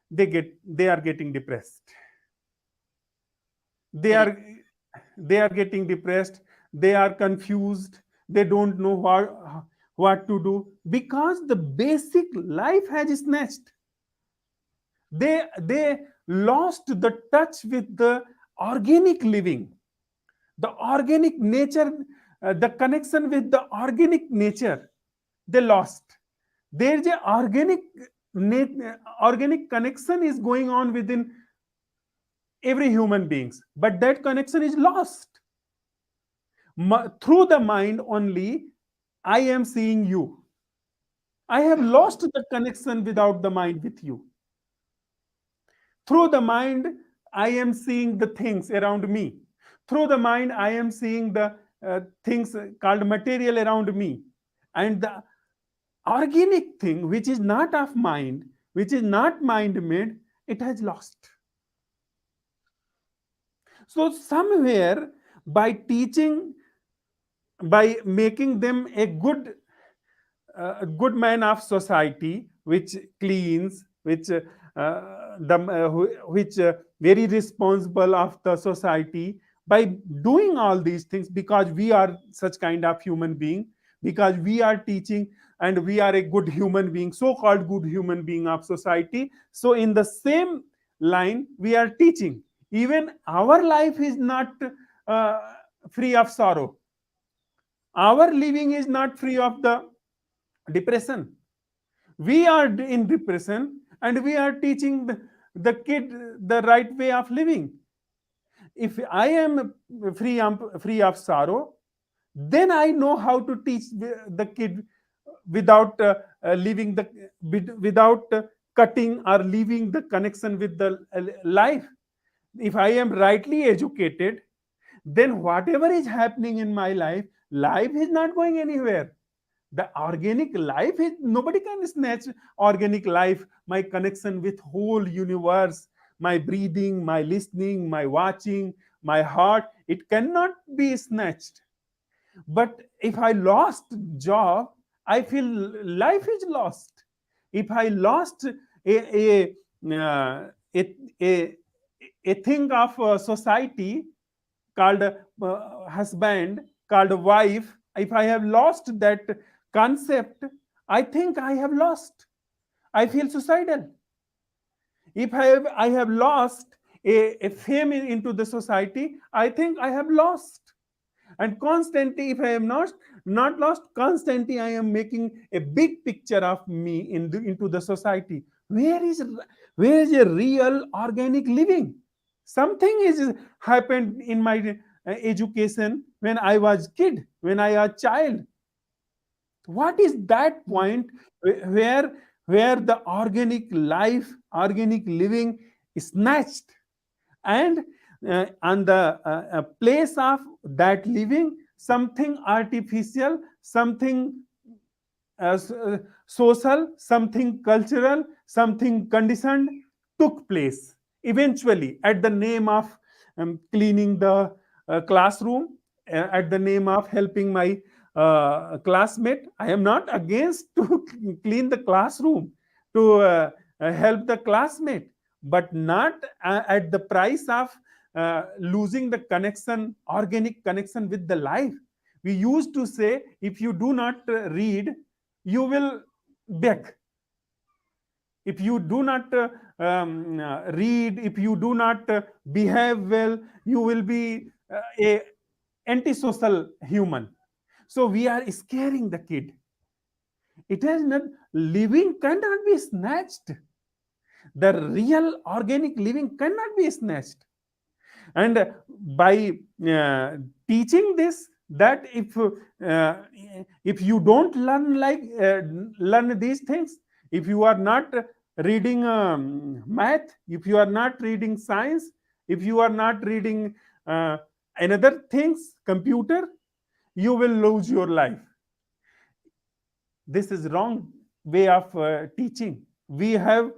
they are getting depressed. they correct. are they are getting depressed. They are confused. They don't know what to do, because the basic life has snatched. They lost the touch with the organic living, the organic nature, the connection with the organic nature. They lost. There's a organic connection is going on within every human beings, but that connection is lost. Through the mind only, I am seeing you. I have lost the connection without the mind with you. Through the mind, I am seeing the things around me. Through the mind, I am seeing the things called material around me. And the organic thing, which is not of mind, which is not mind made, it has lost. So, somewhere by teaching, by making them a good man of society, which cleans, which which very responsible of the society, by doing all these things, because we are such kind of human being, because we are teaching, and we are a good human being, so called good human being of society. So in the same line, we are teaching, even our life is not uh, free of sorrow. Our living is not free of the depression. We are in depression, and we are teaching the kid the right way of living. If I am free of sorrow, then I know how to teach the kid without leaving the without cutting or leaving the connection with the life. If I am rightly educated, then whatever is happening in my life is not going anywhere. The organic life is, nobody can snatch organic life, my connection with whole universe, my breathing, my listening, my watching, my heart, it cannot be snatched. But if I lost job, I feel life is lost. If I lost uh, a, a, a thing of society called husband, called wife, if I have lost that concept, I think I have lost. I feel suicidal. If I have lost a fame into the society, I think I have lost. And constantly, if I am not lost, constantly I am making a big picture of me into the society. Where is a real organic living? Something is happened in my education when I was kid, when I was child. What is that Mm. point where where the organic life, organic living is snatched, and on the place of that living, something artificial, something social, something cultural, something conditioned took place eventually at the name of cleaning the classroom, at the name of helping my classmate. I am not against to clean the classroom, to help the classmate, but not at the price of losing the connection, organic connection with the life. We used to say, if you do not read, you will beg. If you do not read, if you do not behave well, you will be a antisocial human. So we are scaring the kid. It has not, living cannot be snatched. The real organic living cannot be snatched. And by teaching this, that if you don't learn these things, if you are not reading math, if you are not reading science, if you are not reading uh, another things, computer, you will lose your life. This is wrong way of teaching. We have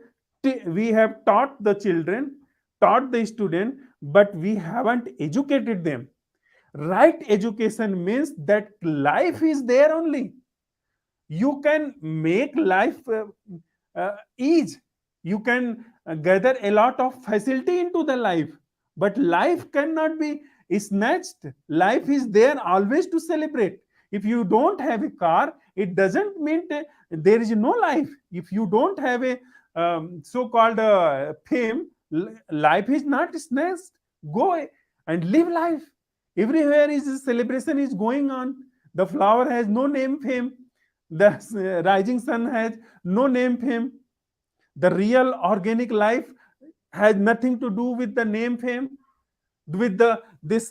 taught the children, taught the student, but we haven't educated them. Right education means that life is there only. You can make life ease. You can gather a lot of facility into the life, but life cannot be snatched. Life is there always to celebrate. If you don't have a car, it doesn't mean there is no life. If you don't have a so-called fame, life is not snatched. Go and live life. Everywhere is a celebration is going on. The flower has no name, fame. The rising sun has no name, fame. The real organic life has nothing to do with the name, fame, with the this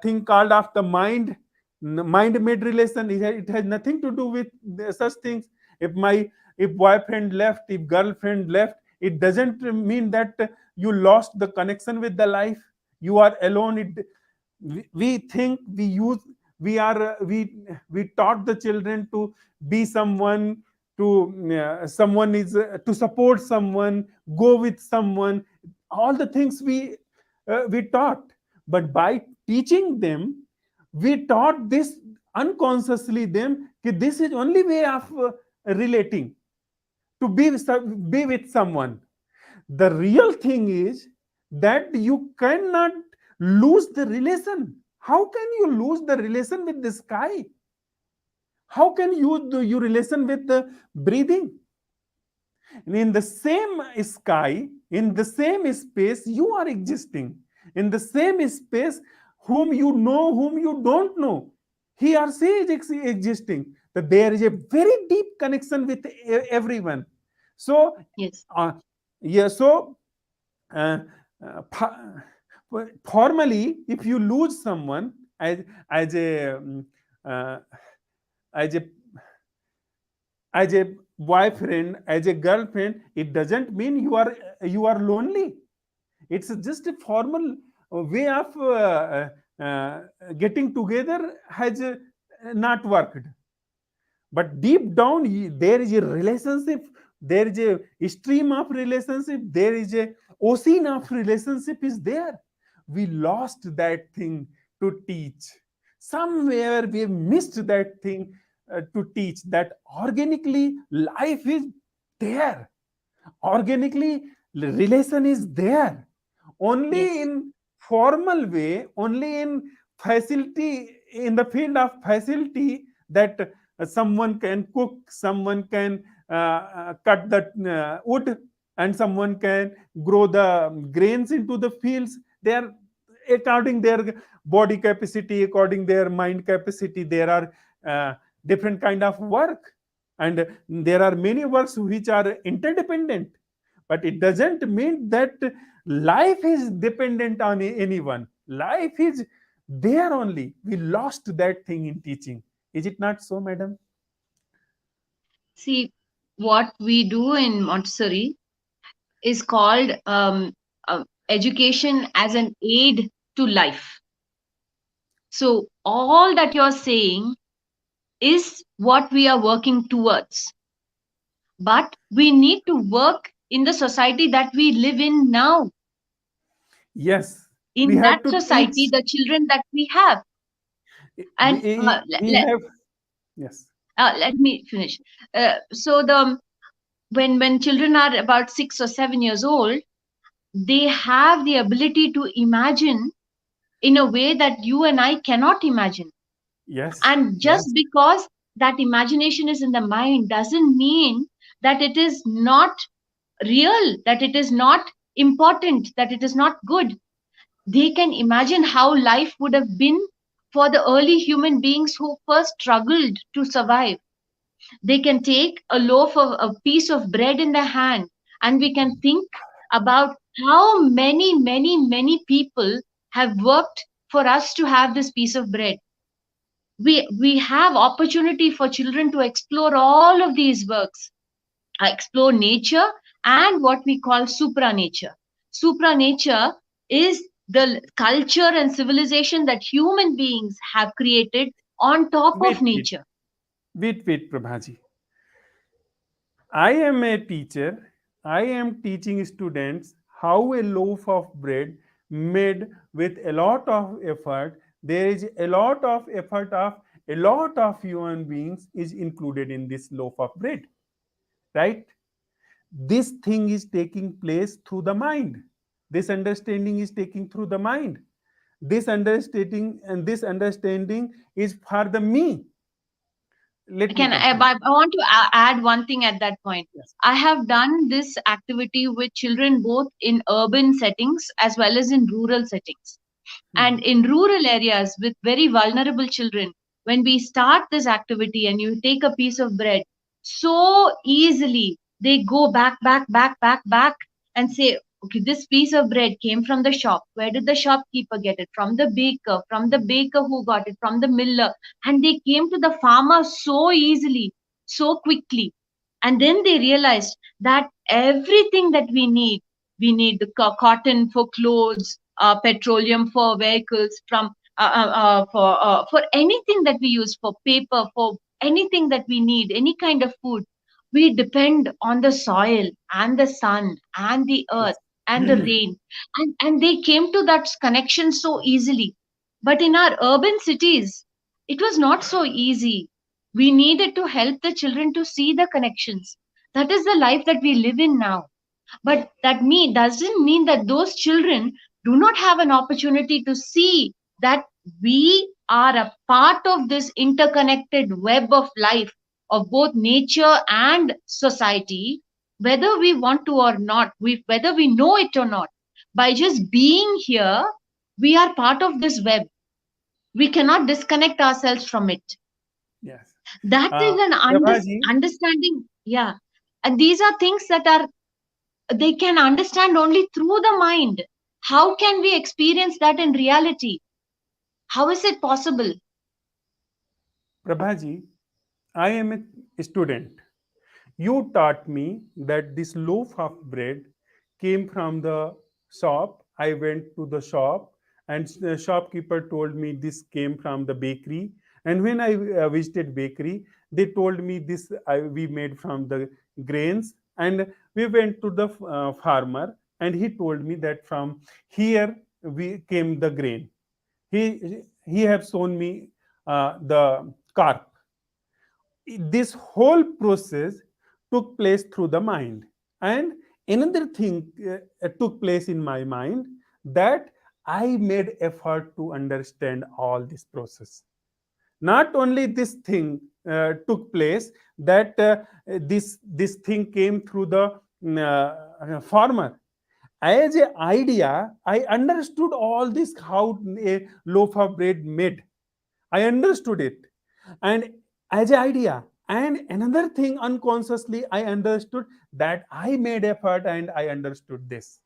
thing called of the mind made relation. It has nothing to do with such things. If boyfriend left, if girlfriend left, it doesn't mean that you lost the connection with the life. You are alone. We think we use we are we taught the children to be someone, to someone is to support someone, go with someone, all the things we taught. But by teaching them, we taught this unconsciously them that this is only way of relating, to be with someone. The real thing is that you cannot lose the relation. How can you lose the relation with the sky? How can you do your relation with the breathing? In the same sky, in the same space, you are existing. In the same space, whom you know, whom you don't know, he or she is existing. That there is a very deep connection with everyone. So, Yes. uh, yeah, so uh, formally, if you lose someone as a uh, as a as a boyfriend, as a girlfriend, it doesn't mean you are lonely. It's just a formal way of uh, getting together has not worked. But deep down, there is a relationship, there is a stream of relationship, there is a ocean of relationship is there. We lost that thing to teach. Somewhere we missed that thing to teach that organically life is there, organically relation is there, only Yes. in formal way, only in facility, in the field of facility, that someone can cook, someone can cut the wood, and someone can grow the grains into the fields. They are according their body capacity, according their mind capacity, there are uh, different kind of work, and there are many works which are interdependent, but it doesn't mean that life is dependent on anyone. Life is there only. We lost that thing in teaching. Is it not so, madam? See, what we do in Montessori is called education as an aid to life. So, all that you're saying is what we are working towards. But we need to work in the society that we live in now, Yes, we in that have to society, teach. the children that we have. And We have, yes, let me finish. So, when children are about 6 or 7 years old, they have the ability to imagine in a way that you and I cannot imagine. yes, And just yes, because that imagination is in the mind doesn't mean that it is not real, that it is not important, that it is not good. They can imagine how life would have been for the early human beings who first struggled to survive. They can take a loaf of a piece of bread in their hand, and we can think about how many people have worked for us to have this piece of bread. We have opportunity for children to explore all of these works, explore nature and what we call supranature. Supranature is the culture and civilization that human beings have created on top wait, of wait, nature. wait, Prabhaji. I am a teacher. I am teaching students how a loaf of bread made with a lot of effort. There is a lot of effort of a lot of human beings is included in this loaf of bread, right? This thing is taking place through the mind. This understanding is taking through the mind. This understanding and this understanding is for the me. Let me Can I, complete. I want to add one thing at that point. Yes. I have done this activity with children both in urban settings as well as in rural settings. Hmm. And in rural areas with very vulnerable children, when we start this activity and you take a piece of bread, so easily they go back and say, okay, this piece of bread came from the shop. Where did the shopkeeper get it? From the baker who got it, from the miller. And they came to the farmer so easily, so quickly. And then they realized that everything that we need the cotton for clothes, petroleum for vehicles, from for anything that we use, for paper, for anything that we need, any kind of food, we depend on the soil and the sun and the earth Yes. and the rain, and they came to that connection so easily. But in our urban cities, it was not so easy. We needed to help the children to see the connections. That is the life that we live in now. But that doesn't mean that those children do not have an opportunity to see that we are a part of this interconnected web of life, of both nature and society, whether we want to or not, whether we know it or not. By just being here, we are part of this web. We cannot disconnect ourselves from it. Yes. That is an Prabhaji, understanding. Yeah. And these are things that are they can understand only through the mind. How can we experience that in reality? How is it possible? Prabhaji, I am a student. You taught me that this loaf of bread came from the shop. I went to the shop, and the shopkeeper told me this came from the bakery. And when I visited bakery, they told me this we made from the grains. And we went to the farmer, and he told me that from here we came the grain. He have shown me the carp. This whole process took place through the mind. And another thing took place in my mind, that I made effort to understand all this process. Not only this thing took place, that this thing came through the farmer. As an idea, I understood all this, how a loaf of bread made. I understood it, and as an idea. And another thing, unconsciously, I understood that I made effort and I understood this.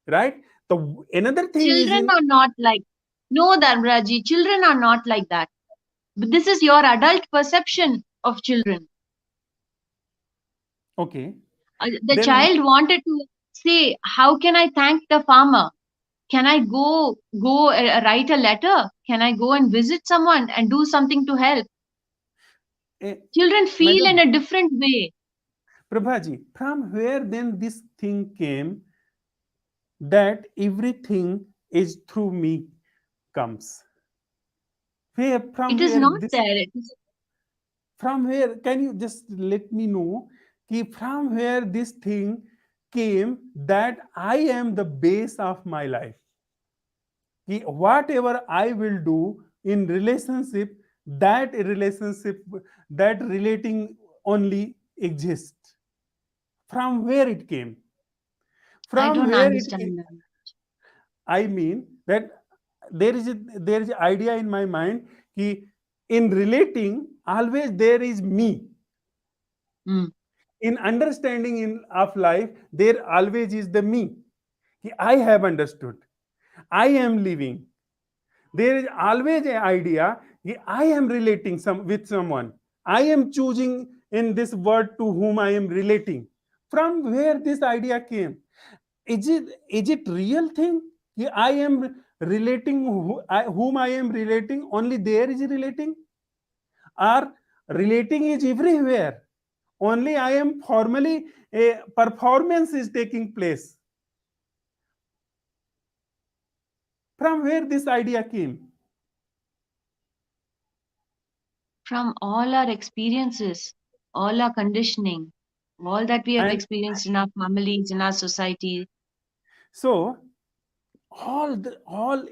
Right? The another thing is Children in. are not like, no, Dharmraji, children are not like that. But this is your adult perception of children. Okay. The Then child wanted to say, how can I thank the farmer? Can I go write a letter? Can I go and visit someone and do something to help? eh, Children feel in Madam a different way. Prabhaji, from where then this thing came, that everything is through me comes? Where, It from is where not this, there. It is, from where, can you just let me know, from where this thing came, that I am the base of my life? Whatever I will do in relationship, that relationship, that relating only exists. From where it came? I From don't where it understand that. I mean that there is a idea in my mind, कि in relating always there is me. Mm. In understanding in of life, there always is the me. कि I have understood, I am living. There is always an idea कि I am relating with someone. I am choosing in this word to whom I am relating. From where this idea came? Is it real thing? I am relating whom I am relating, only there is relating, or relating is everywhere, only I am formally, a performance is taking place? From where this idea came? From all our experiences, all our conditioning, all that we have And experienced in our families, in our society. so all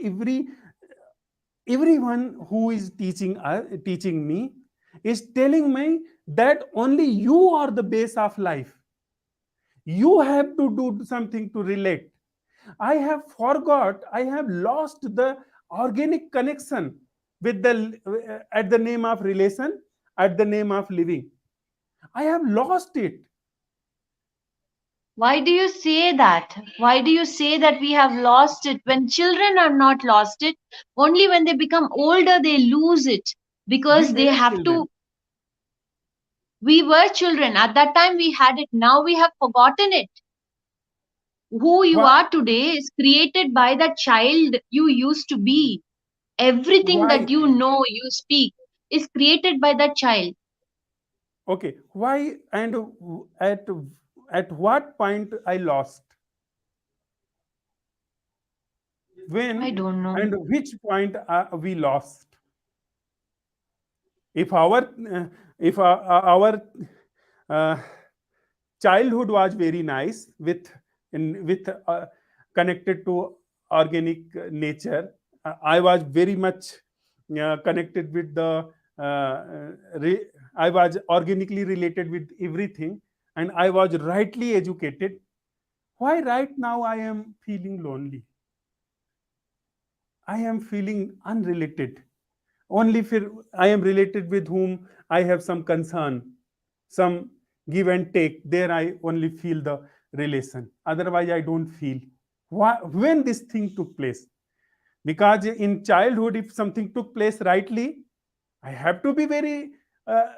everyone who is teaching me is telling me that only you are the base of life. You have to do something to relate. I have forgot, I have lost the organic connection with the at the name of relation, at the name of living. I have lost it. Why do you say that? Why do you say that we have lost it when children are not lost it? Only when they become older they lose it We because they were have children. to. We were children. At that time we had it. Now we have forgotten it. Who you Why? are today is created by the child you used to be. Everything Why? that you know, you speak, is created by that child. Okay. Why? And at at what point I lost? I When don't know. and which point we lost? If our our uh, childhood was very nice, with connected to organic nature. I was very much connected with the I was organically related with everything, and I was rightly educated. Why right now I am feeling lonely? I am feeling unrelated. Only if I am related with whom I have some concern, some give and take, there I only feel the relation, otherwise I don't feel. When this thing took place? Because in childhood, if something took place rightly, I have to be very uh,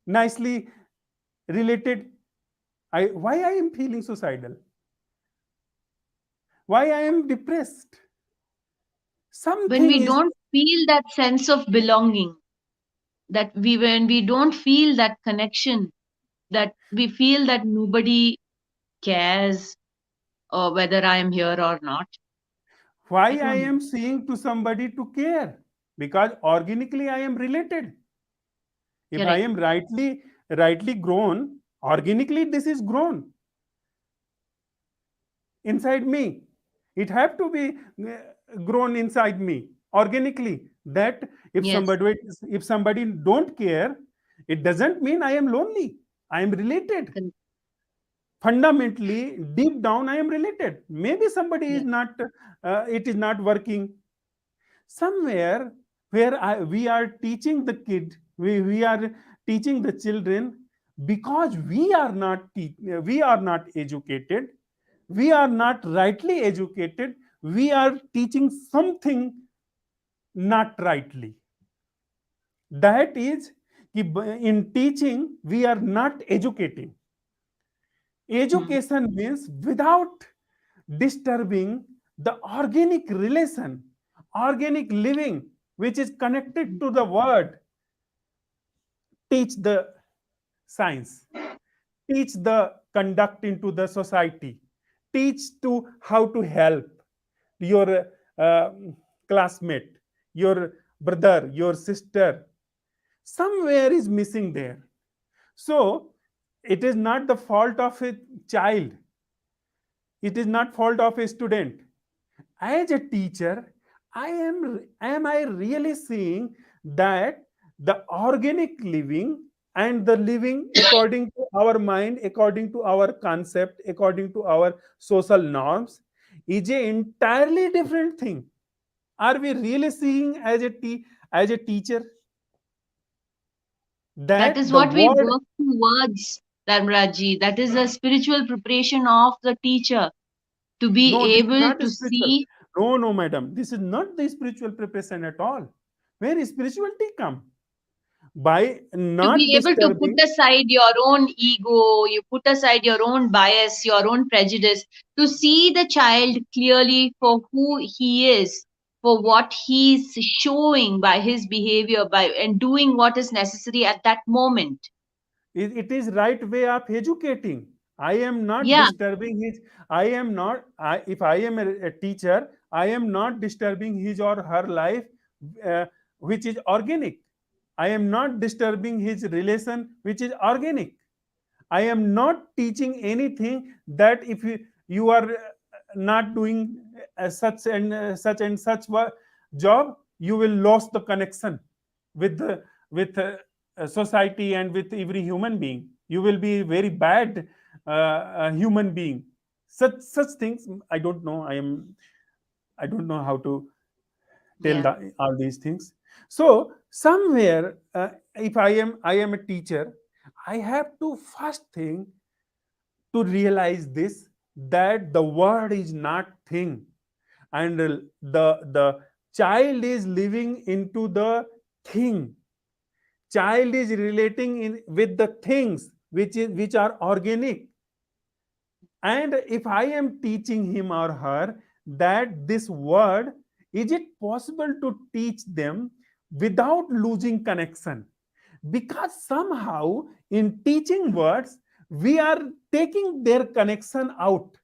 nicely related. Why I am feeling suicidal? Why I am depressed? When Something we is. don't feel that sense of belonging, that we when we don't feel that connection, that we feel that nobody cares whether I am here or not. Why I I don't know. am saying to somebody to care? Because organically I am related. If I Correct. am rightly grown, organically this is grown inside me. It have to be grown inside me organically. That Yes. if somebody don't care, it doesn't mean I am lonely. I am related. Correct. Fundamentally, deep down, I am related. Maybe somebody is Yes. not. It is not working somewhere where we are teaching the kid. We are teaching the children because we are not educated, we are not rightly educated, we are teaching something not rightly. That is, in teaching we are not educating. Hmm. Education means without disturbing the organic relation, organic living, which is connected to the word. Teach the science, teach the conduct into the society, teach to how to help your uh, classmate, your brother, your sister. Somewhere is missing there. So it is not the fault of a child, it is not fault of a student. As a teacher, am I really seeing that the organic living and the living according to our mind, according to our concept, according to our social norms is a entirely different thing? Are we really seeing as a teacher That that is the what we word? work towards, Dharmraji. That is a spiritual preparation of the teacher to No, be this is able not to spiritual. see, No, madam, this is not the spiritual preparation at all. Where is spirituality come? By to not be able to put disturbing. aside your own ego, you put aside your own bias, your own prejudice, to see the child clearly for who he is, for what he's showing by his behavior, by and doing what is necessary at that moment. It is right way of educating. I am not Yeah, disturbing his. I am not. If I am a teacher, I am not disturbing his or her life, uh, which is organic. I am not disturbing his relation, which is organic. I am not teaching anything that if you are not doing such and such job, you will lose the connection with the society and with every human being. You will be very bad human being. Such things. I don't know how to tell yeah. all these things. So somewhere, if I am a teacher, I have to first thing to realize this, that the word is not thing, and the child is living into the thing. Child is relating in with the things which are organic. And if I am teaching him or her that this word, is it possible to teach them without losing connection? Because somehow in teaching words we are taking their connection out.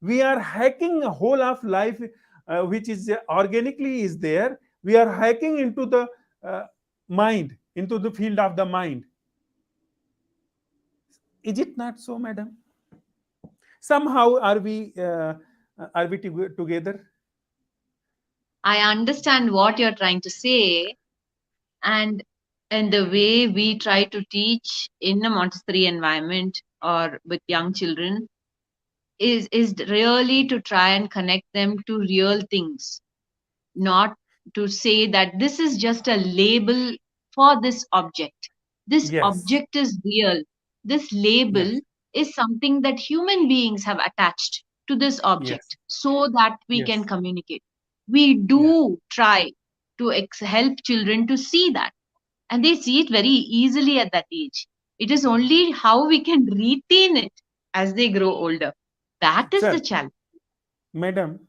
We are hacking a whole of life, which is organically is there. We are hacking into the uh, mind, into the field of the mind. Is it not so, madam? Somehow are we together? I understand what you're trying to say, and the way we try to teach in a Montessori environment or with young children is really to try and connect them to real things, not to say that this is just a label for this object. This Yes, object is real. This label yes, is something that human beings have attached to this yes, object so that we can yes, communicate. We yeah. do try to help children to see that, and they see it very easily at that age. It is only how we can retain it as they grow older. That is the Sir, challenge. madam,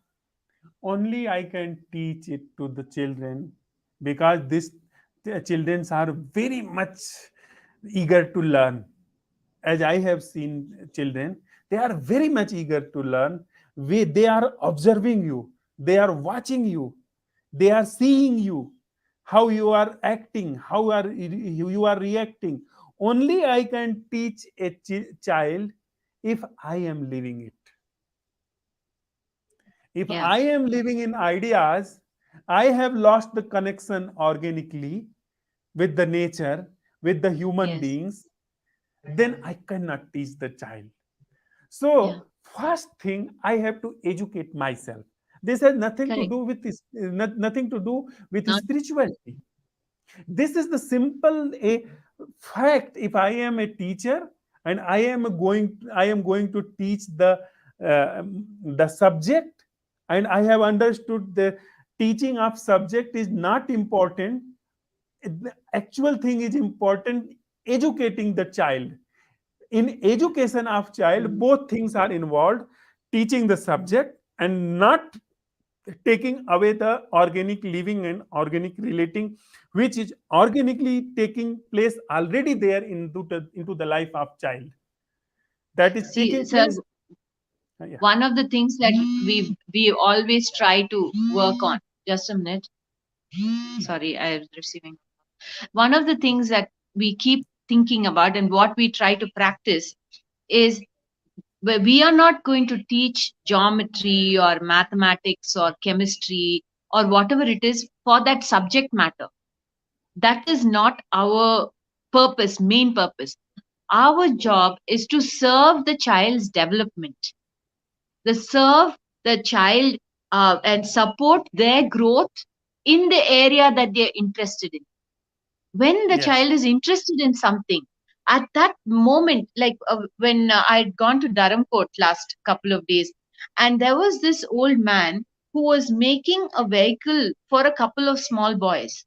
only I can teach it to the children, because this the children are very much eager to learn. As I have seen children, they are very much eager to learn. They are observing you. They are watching you. They are seeing you, how you are acting, how are you are reacting. Only I can teach a child if I am living it. If Yeah. I am living in ideas, I have lost the connection organically with the nature, with the human Yes. beings, then I cannot teach the child. Yeah. So, first thing, I have to educate myself. This has nothing to Correct. do with this, nothing to do with Not. spirituality. This is the simple a fact. If I am a teacher and I am going to teach uh, the subject, and I have understood the teaching of subject is not important. The actual thing is important, educating the child. In education of child, Mm. both things are involved, teaching the subject and not taking away the organic living and organic relating, which is organically taking place already there into the life of child, that is See, taking sir, place. Yeah. one of the things that we always try to work on. Just a minute. Sorry, I was receiving. One of the things that we keep thinking about and what we try to practice is, we are not going to teach geometry or mathematics or chemistry or whatever it is for that subject matter. That is not our purpose, main purpose. Our job is to serve the child's development, the serve the child, and support their growth in the area that they're interested in. When the Yes. child is interested in something, at that moment, like when I'd gone to Dharamkot last couple of days, and there was this old man who was making a vehicle for a couple of small boys,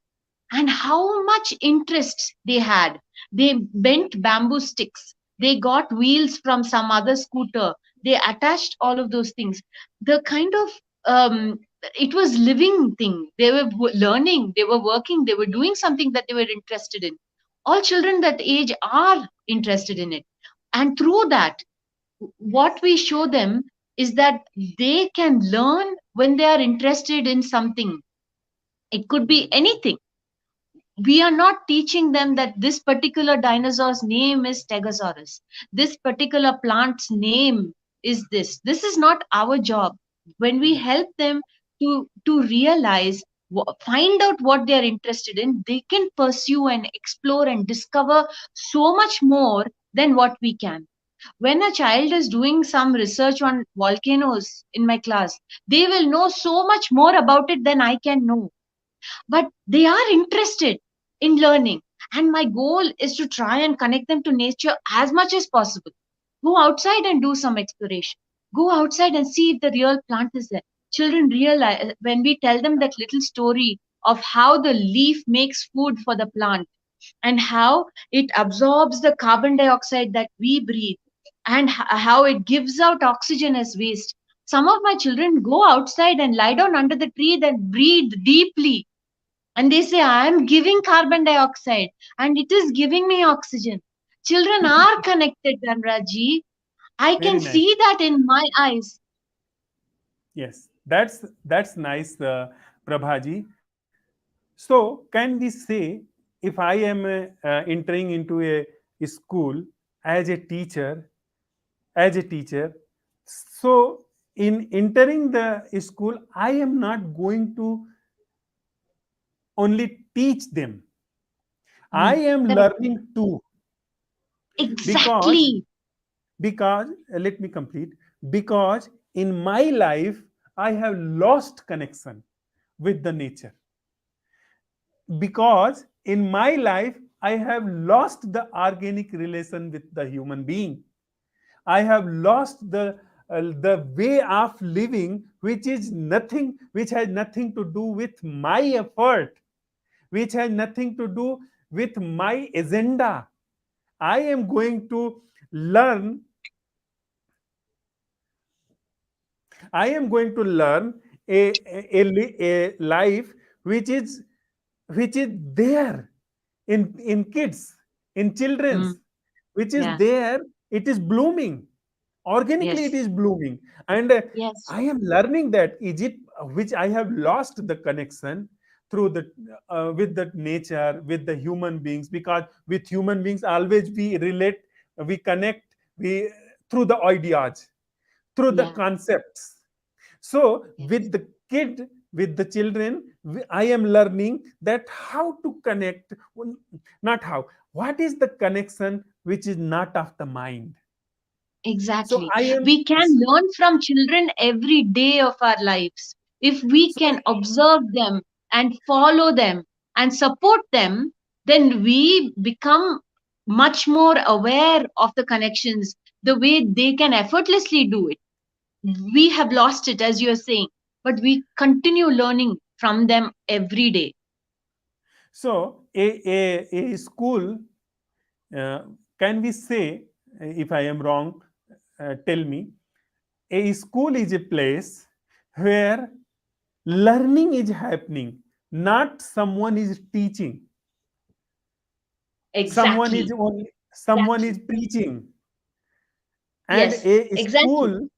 and how much interest they had. They bent bamboo sticks, they got wheels from some other scooter, they attached all of those things. The kind of, it was living thing. They were learning, they were working, they were doing something that they were interested in. All children that age are interested in it. And through that, what we show them is that they can learn when they are interested in something. It could be anything. We are not teaching them that this particular dinosaur's name is Stegosaurus. This particular plant's name is this. This is not our job. When we Yes. help them to realize, find out what they are interested in, they can pursue and explore and discover so much more than what we can. When a child is doing some research on volcanoes in my class, they will know so much more about it than I can know, but they are interested in learning. And my goal is to try and connect them to nature as much as possible. Go outside and do some exploration. Go outside and see if the real plant is there. Children realize when we tell them that little story of how the leaf makes food for the plant and how it absorbs the carbon dioxide that we breathe, and how it gives out oxygen as waste. Some of my children go outside and lie down under the tree, then breathe deeply, and they say, I am giving carbon dioxide and it is giving me oxygen. Children are connected, Dhanraji. I Very can nice. see that in my eyes. Yes, that's nice, Prabhaji. So, can we say, if I am entering into a school as a teacher, so in entering the school, I am not going to only teach them. I Mm, am correct. learning too, because Exactly. let me complete. Because in my life, I have lost connection with the nature. Because in my life, I have lost the organic relation with the human being. I have lost the way of living, which has nothing to do with my effort, which has nothing to do with my agenda. I am going to learn. I am going to learn a life which is there in kids, in Mm, children's, which is yeah. there. It is blooming organically. It Yes. is blooming, and Yes. I am learning that. Is it? which I have lost the connection through the with the nature, with the human beings, because with human beings always we relate, we connect, we through the ideas, through the Yeah. concepts. So Yes. with the kid, with the children, I am learning that how to connect, not how, what is the connection which is not of the mind. So Exactly. I am, We can learn from children every day of our lives. If we so can observe them and follow them and support them, then we become much more aware of the connections, the way they can effortlessly do it. We have lost it, as you're saying, but we continue learning from them every day. so a school, uh, can we say, if I am wrong, tell me, a school is a place where learning is happening, not someone is teaching, someone is Exactly. only, someone is Exactly. preaching. And Yes, exactly.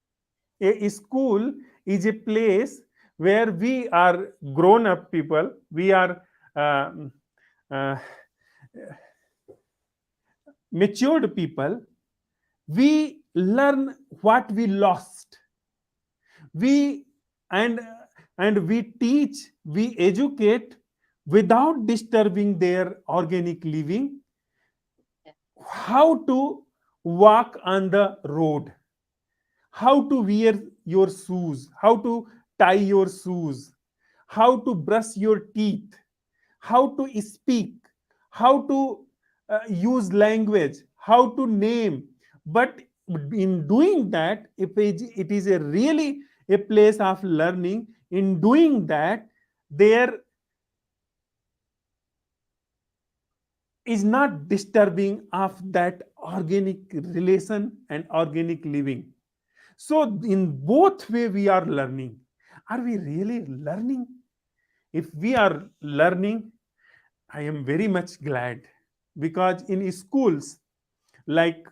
a school is a place where we are grown up people, we are uh, uh, matured people, we learn what we lost, we and we teach, we educate without disturbing their organic living, how to walk on the road, how to wear your shoes, how to tie your shoes, how to brush your teeth, how to speak, how to use language, how to name. But in doing that, if it is a really a place of learning, in doing that, there is not disturbing of that organic relation and organic living. So in both way we are learning. Are we really learning? If we are learning, I am very much glad, because in schools, like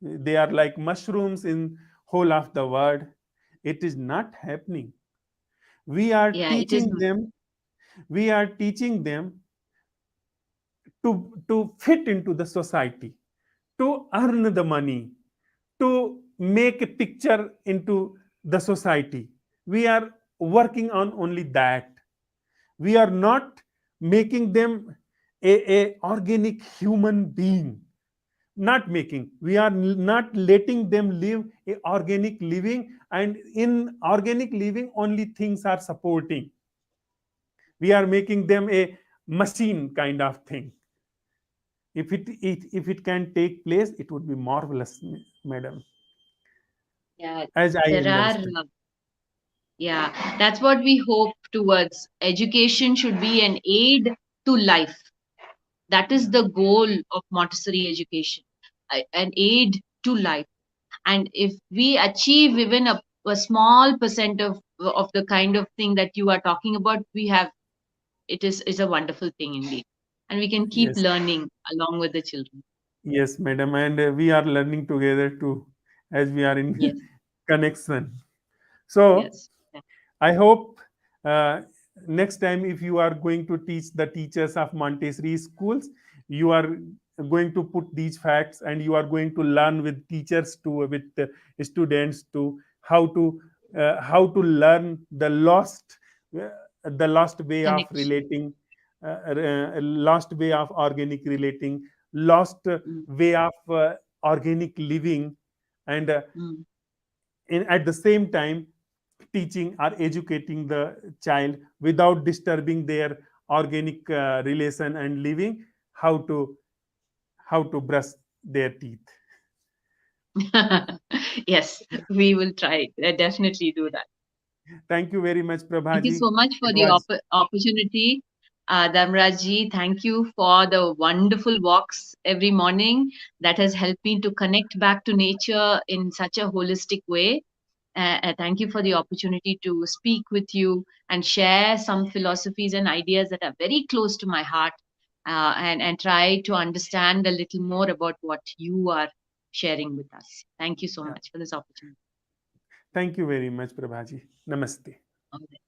they are like mushrooms in whole of the world, it is not happening. We are Yeah, it is. teaching them, we are teaching them to fit into the society, to earn the money, to make a picture into the society. We are working on only that. We are not making them a organic human being. Not making. We are not letting them live a organic living, and in organic living only things are supporting. We are making them a machine kind of thing. If it can take place, it would be marvelous, madam, Yeah, as I there are. understand. Yeah, that's what we hope towards. Education should be an aid to life. That is Yeah. the goal of Montessori education, an aid to life. And if we achieve even a small percent of the kind of thing that you are talking about, we have, it is a wonderful thing indeed. And we can keep Yes. learning along with the children. Yes, madam, and we are learning together too, as we are in Yes, connection. So yes. Yeah. I hope uh, next time, if you are going to teach the teachers of Montessori schools, you are going to put these facts, and you are going to learn with teachers too, with the students too, how to learn uh, the lost way of Connection. relating, lost way of organic relating, lost Mm, way of organic living, and mm. at the same time teaching or educating the child without disturbing their organic relation and living, how to brush their teeth. Yes, we will try. Definitely do that. Thank you very much, Thank you Prabhaji. so much for It the was, opportunity. Dharmraj, thank you for the wonderful walks every morning that has helped me to connect back to nature in such a holistic way. Thank you for the opportunity to speak with you and share some philosophies and ideas that are very close to my heart, and try to understand a little more about what you are sharing with us. Thank you so yeah. much for this opportunity. Thank you very much, Prabhaji. Namaste. Okay.